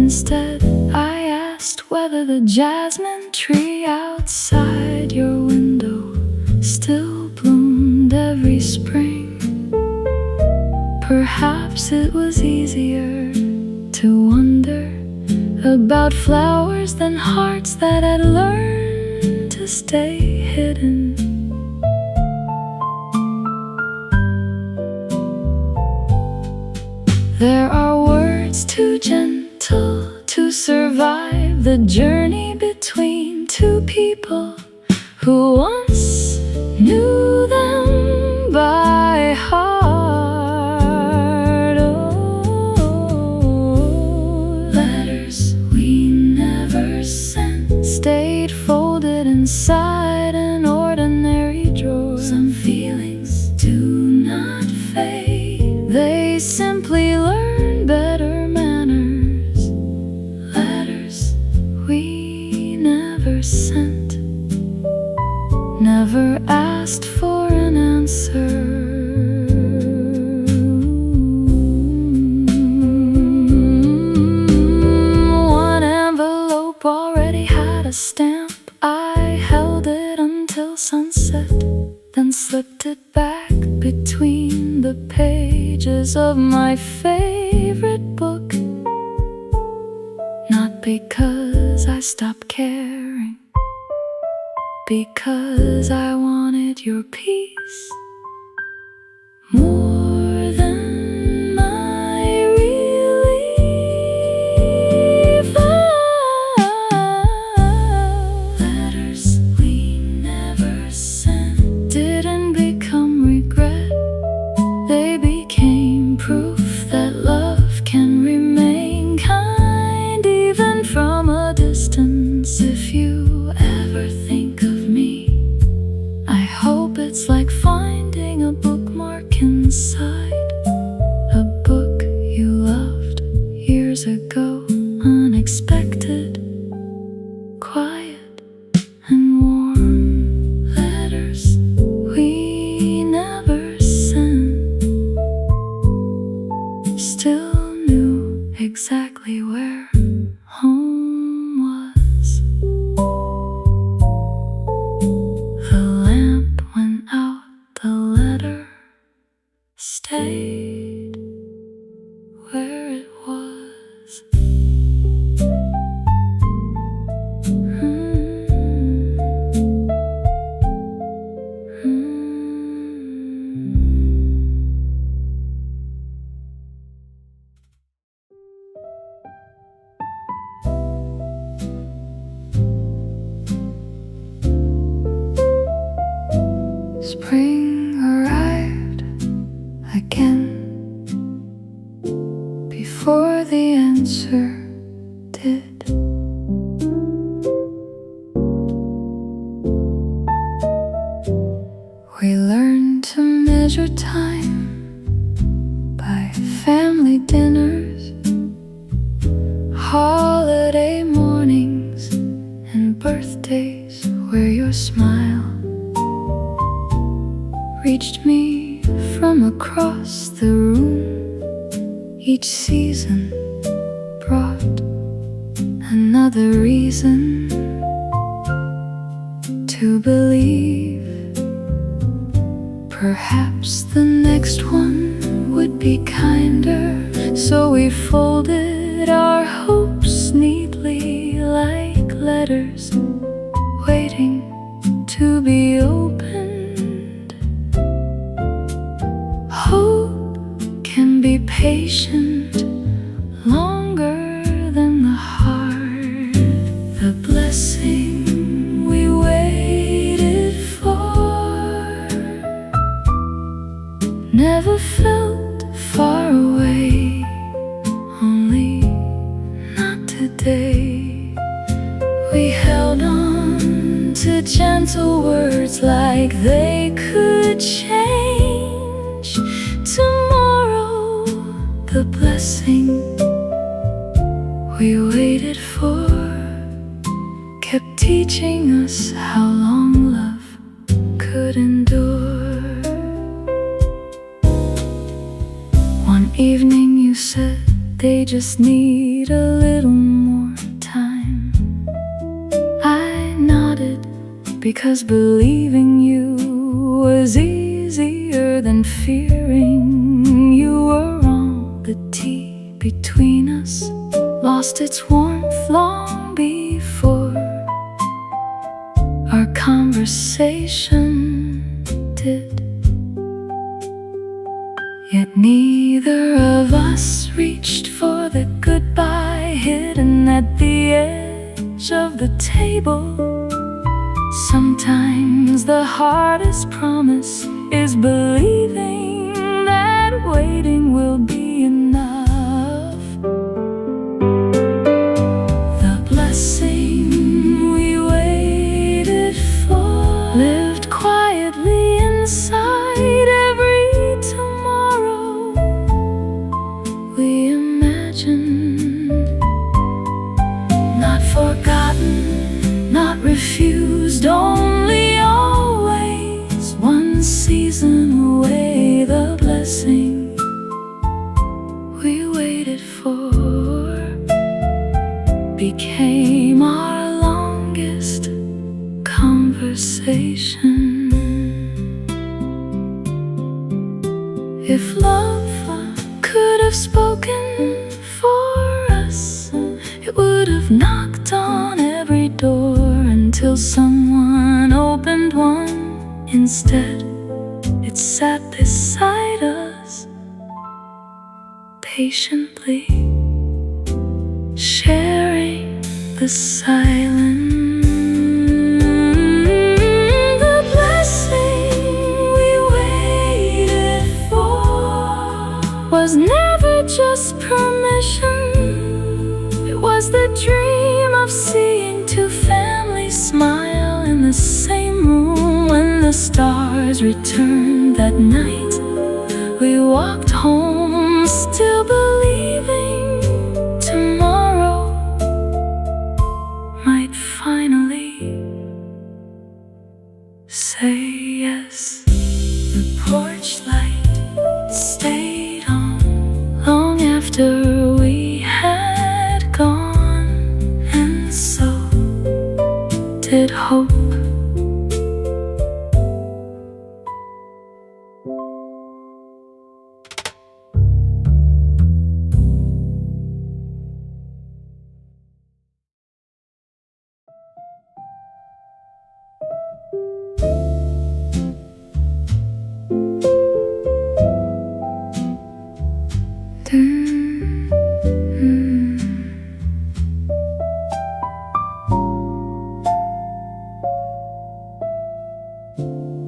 Instead, I asked whether the jasmine tree outside your window still bloomed every spring. Perhaps it was easier to wonder about flowers than hearts that had learned to stay hidden. There are words too gentle to survive the journey between two people who once knew them by heart. Oh, letters we never sent stayed folded inside an ordinary drawer. Some feelings do not fade, they simply learn better manners. Letters we never sent, never asked for an answer. One envelope already had a stamp. I held it until sunset, then slipped it back between the pages of my favorite book. Not because I stopped caring, because I wanted your peace more than my relief. Letters we never sent didn't become regret. They became proof that love can remain kind even from a distance. If you ever think of me, I hope it's like finding a bookmark inside a book you loved years ago. Unexpected, quiet and warm. Letters we never sent still knew exactly where home was. The lamp went out, the letter stayed where it was. Spring arrived again before the answer did. We learned to measure time by family dinners, holiday mornings, and birthdays where your smile reached me from across the room. Each season brought another reason to believe. Perhaps the next one would be kinder. So we folded our hopes neatly like letters waiting to be opened. Hope can be patient longer than the heart. The blessing we waited for never felt far away, only not today. We held on to gentle words like they could change tomorrow. The blessing we waited for kept teaching us how long love could endure. One evening you said they just need a little more time. I nodded because believing you was easier than fearing you were wrong. The tea between us lost its warmth long before our conversation did. Yet neither of us reached for the goodbye hidden at the edge of the table. Sometimes the hardest promise is believing that waiting will be enough. The blessing we waited for lived quietly inside every tomorrow we imagined. Not forgotten, not refused, only always one season away. The blessing we waited for became our longest conversation. If love could have spoken for us, it would have knocked on every door until someone opened one. Instead, it sat beside us, patiently sharing the silence. The blessing we waited for was never just permission. It was the dream of seeing two families smile in the same room. When the stars returned that night, we walked home still believing tomorrow might finally say yes. The porch light stayed on long after we had gone, and so did hope.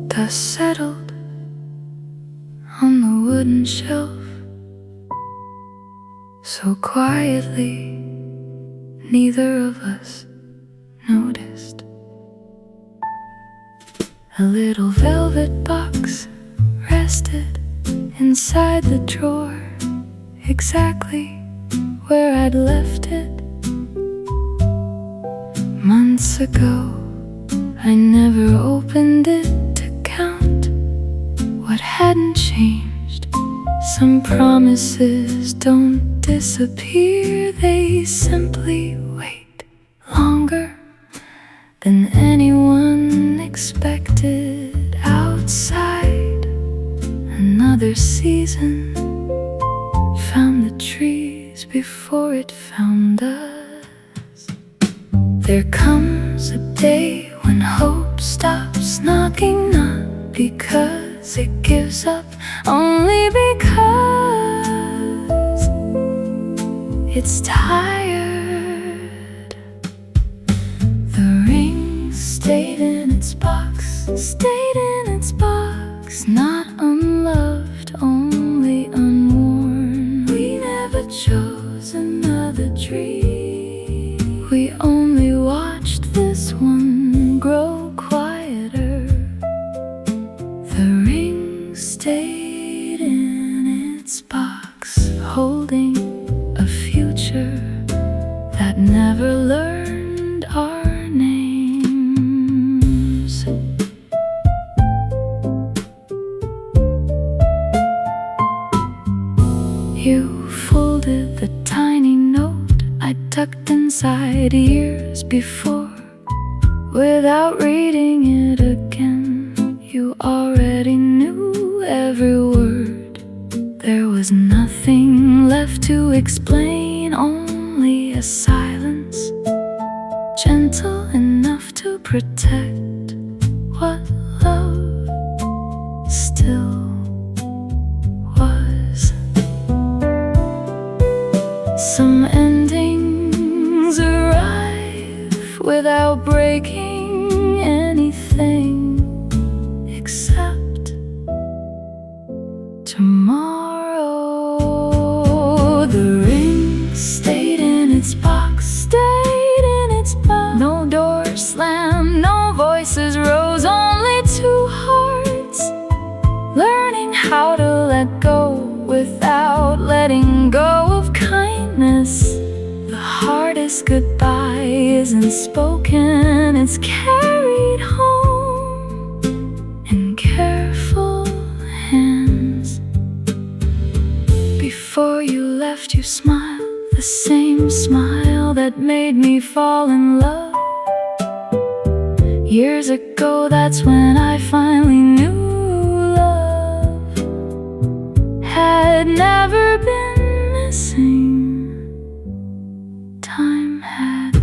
Dust settled on the wooden shelf so quietly, neither of us noticed. A little velvet box rested inside the drawer, exactly where I'd left it months ago. I never opened it to count what hadn't changed. Some promises don't disappear, they simply wait longer than anyone expected. Outside, another season found the trees before it found us. There comes a day when hope stops knocking, not because it gives up, only because it's tired. The ring stayed in its box, stayed in its box, not unloved, only unworn. We never chose another tree, we only watched this one grow quieter. The ring stayed in its box, holding a future that never learned our names. You folded the tiny note I tucked inside years before. Without reading it again, you already knew every word. There was nothing left to explain, only a silence gentle enough to protect what love still was. Some endings arrive without breaking anything except tomorrow. The ring stayed in its box, stayed in its box. No door slammed, no voices rose, only two hearts learning how to let go without letting go of kindness. The hardest goodbye isn't spoken, it's carried home in careful hands. Before you left, you smiled, the same smile that made me fall in love. Years ago, that's when I finally knew love had never been missing. Time had.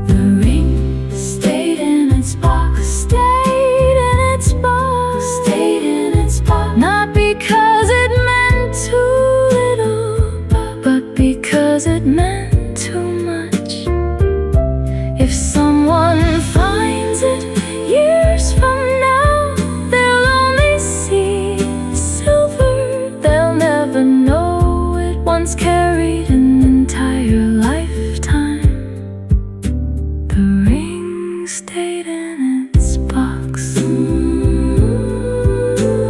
The ring stayed in its box, stayed in its box, stayed in its box. Not because it meant too little, but because it meant too much. If someone finds it years from now, they'll only see silver. They'll never know it once carried an entire lifetime. The ring stayed in its box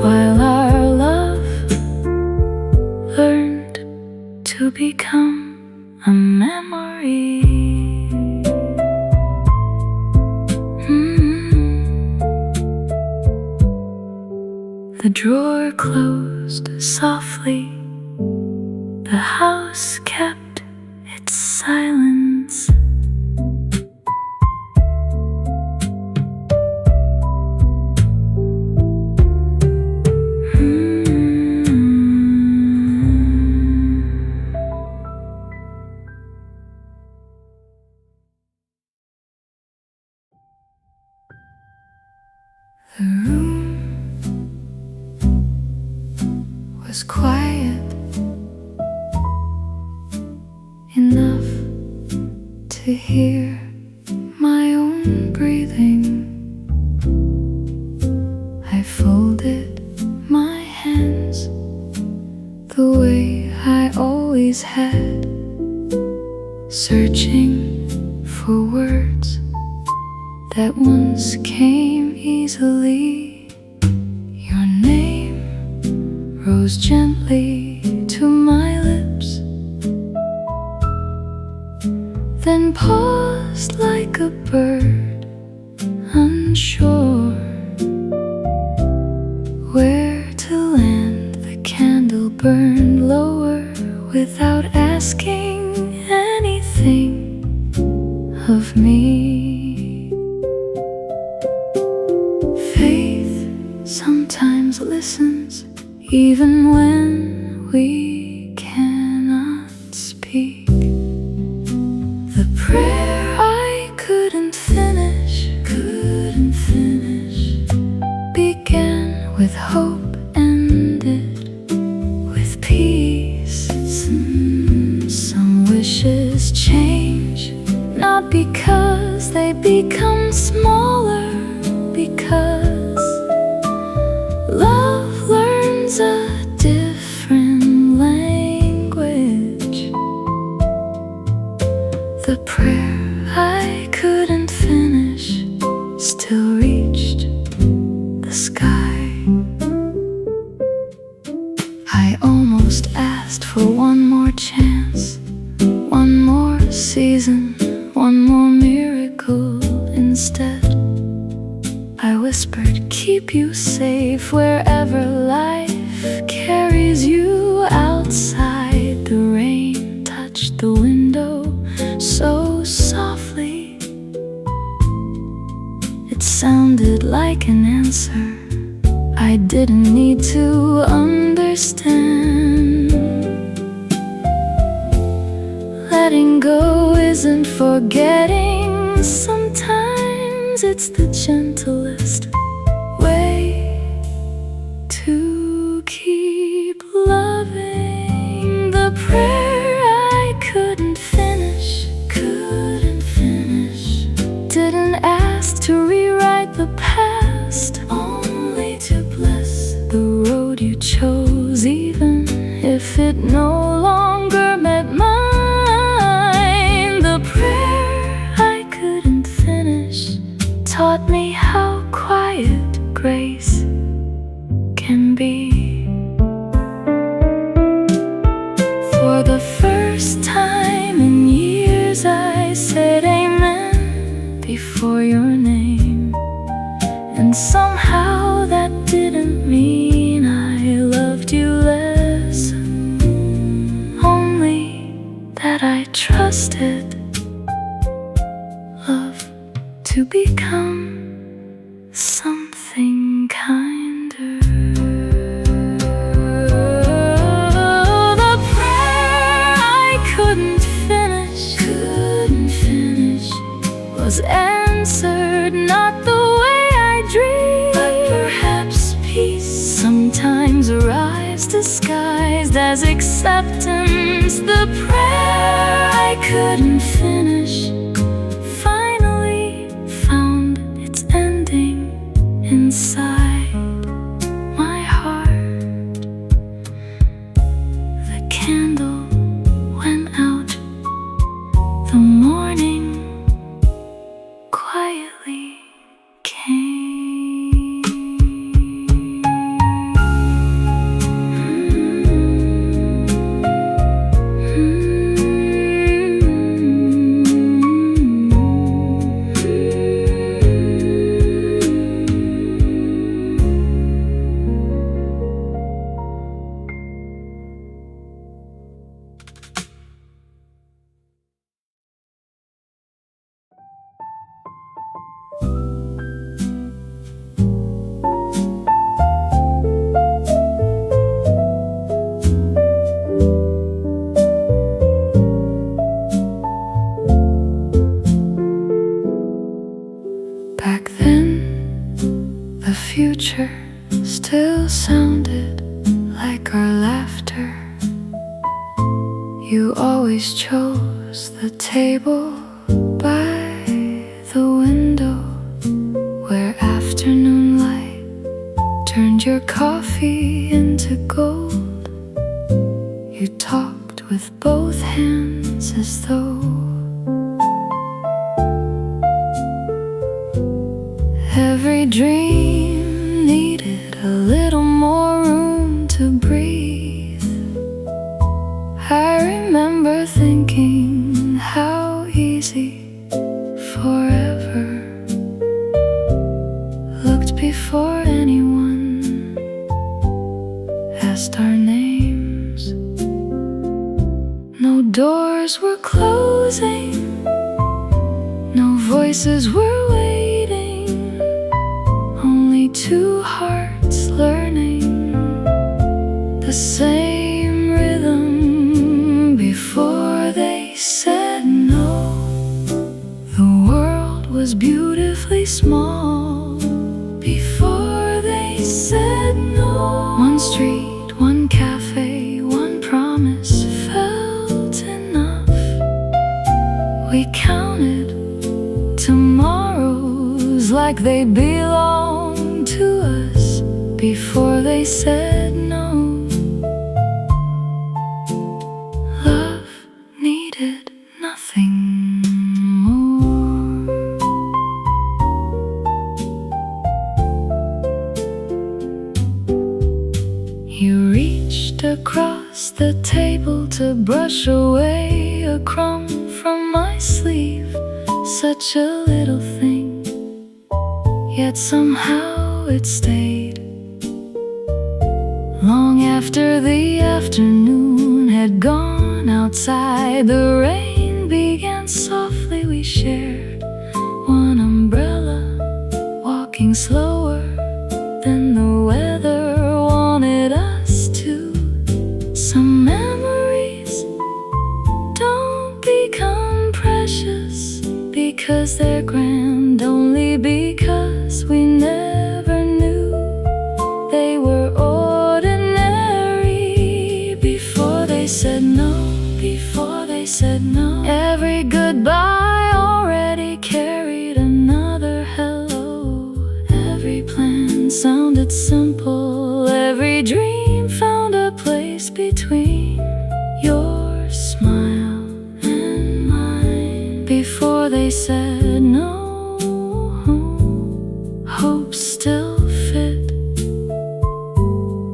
while our love learned to become a memory. The drawer closed softly, the house kept its silence. The room was quiet enough to hear my own breathing. I folded my hands the way I always had, searching for words that once came easily. Your name rose gently to my lips, then paused like a bird, unsure where to land. The candle burned lower without asking anything of me. Faith sometimes listens even when we cannot speak. The prayer I couldn't finish began with hope, ended with peace. become smaller because love learns a different language. The prayer I couldn't finish still reached the sky. I almost asked for one more chance, one more season, one more miracle. Instead, I whispered, keep you safe wherever life carries you. Outside, the rain touched the window so softly, it sounded like an answer I didn't need to understand. Letting go isn't forgetting. Sometimes it's the gentlest way to keep loving. The prayer I couldn't finish, didn't ask to rewrite the past, only to bless the road you chose, even if it no longer met mine. The prayer I couldn't finish taught me how quiet grace can be. For the first time in years, I said amen before your name, and somehow that didn't mean I loved you less, only that I trusted love to become something kinder. The prayer I couldn't finish was answered not the way I dreamed, but perhaps peace sometimes arrives disguised as acceptance. The prayer I couldn't finish finally found its ending inside my heart. The candle went out, the morning quietly came. Back then, the future still sounded like our laughter. You always chose the table by the window, where afternoon light turned your coffee into gold. You talked with both hands as though every dream needed a little more room to breathe. I remember thinking how easy forever looked before anyone asked our names. No doors were closing, no voices were waiting, only two hearts learning the same rhythm before they said no. The world was beautifully small before they said no. One street, one cafe, one promise felt enough. We counted tomorrow like they belonged to us before they said no. Love needed nothing more. You reached across the table to brush away a crumb from my sleeve. Such a little thing, yet somehow it stayed. Long after the afternoon had gone outside, the rain began softly. We shared one umbrella, walking slower than the weather wanted us to. Some memories don't become precious because they're grand, only because we never knew they were ordinary. Before they said no, before they said no, every goodbye already carried another hello. Every plan sounded simple, every dream found a place between your smile and mine. Before they said no, hope still fit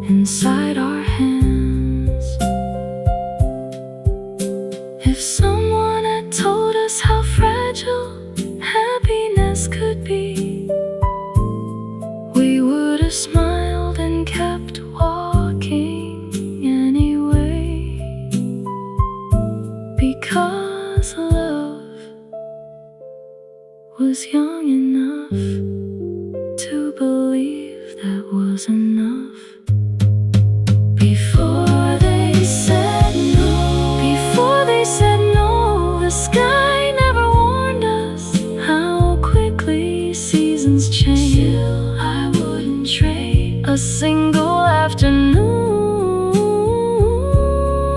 inside our hands. If someone had told us how fragile happiness could be, we would have smiled and kept walking anyway. Because love was young enough to believe that was enough. Before they said no, before they said no, the sky never warned us how quickly seasons change. Still, I wouldn't trade a single afternoon,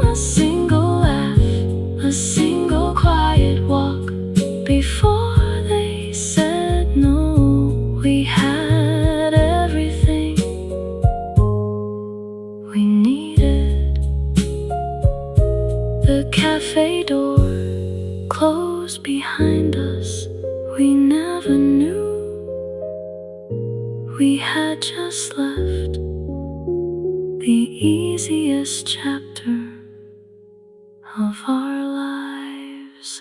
a single laugh, a single quiet walk. Before they said no, we had everything we needed. The cafe door closed behind us. We never knew we had just left the easiest chapter of our lives.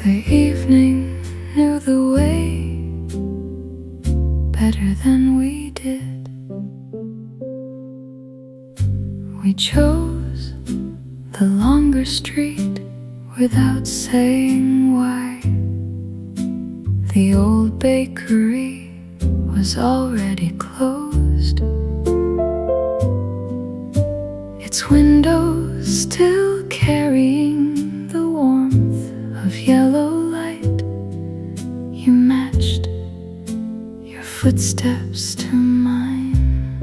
The evening knew the way better than we did. We chose the longer street without saying why. The old bakery was already closed, its windows still carrying the warmth of yellow light. You matched your footsteps to mine,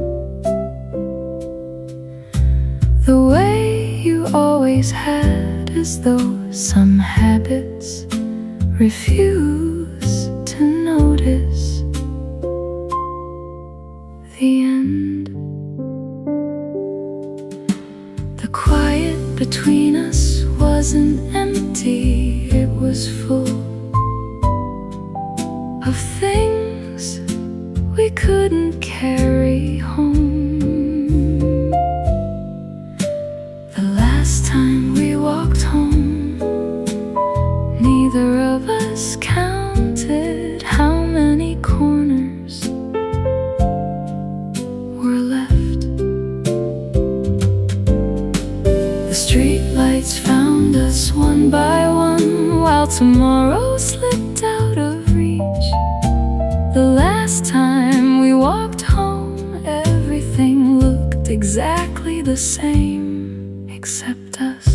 the way you always had, as though some habits refuse to notice the end. The quiet between us wasn't empty, it was full of things we couldn't carry home. The last time we walked home, neither of us counted how many corners were left. The streetlights found us one by one, while tomorrow slipped out of reach. The last time we walked home, everything looked exactly the same except us.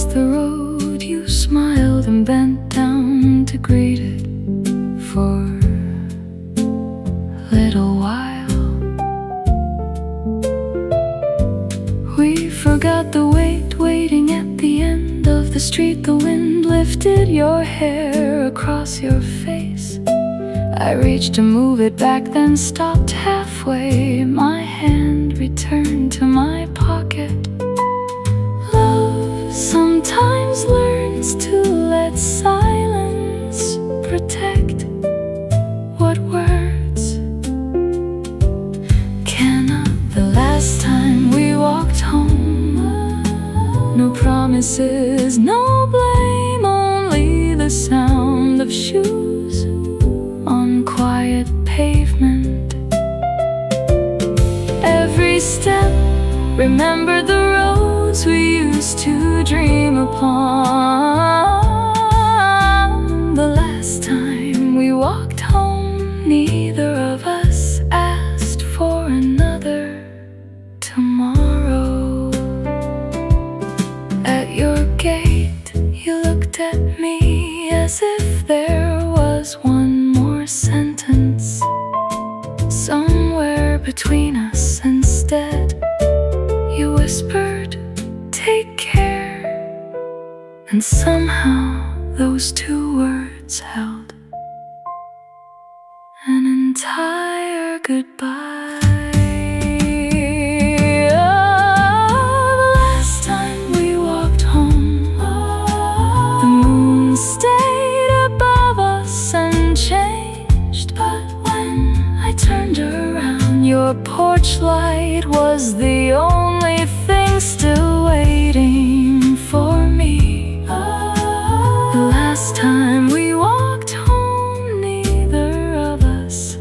crossed the road, you smiled and bent down to greet it for a little while. We forgot the waiting at the end of the street. The wind lifted your hair across your face. I reached to move it back, then stopped halfway. My hand returned to my pocket. Love sometimes learns to let silence protect what words cannot. The last time we walked home, no promises, no blame, only the sound of shoes on quiet pavement. Every step, remember the roads we used to dream upon. The last time we walked home, neither of us asked for another tomorrow. At your gate, you looked at me as if there was one more sentence somewhere between us. Instead, you whispered, "Take care," and somehow those two words held an entire goodbye. The last time we walked home, the moon stayed above us unchanged. But when I turned around, your porch light was the only thing still waiting for me. The last time we walked home, neither of us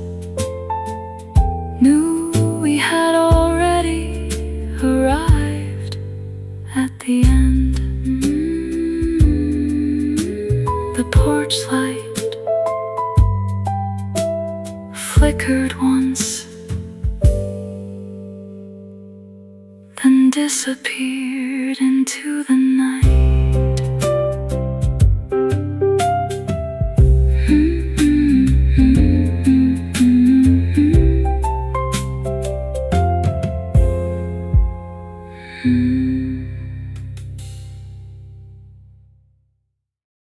knew we had already arrived at the end. The porch light flickered once, then disappeared into the night.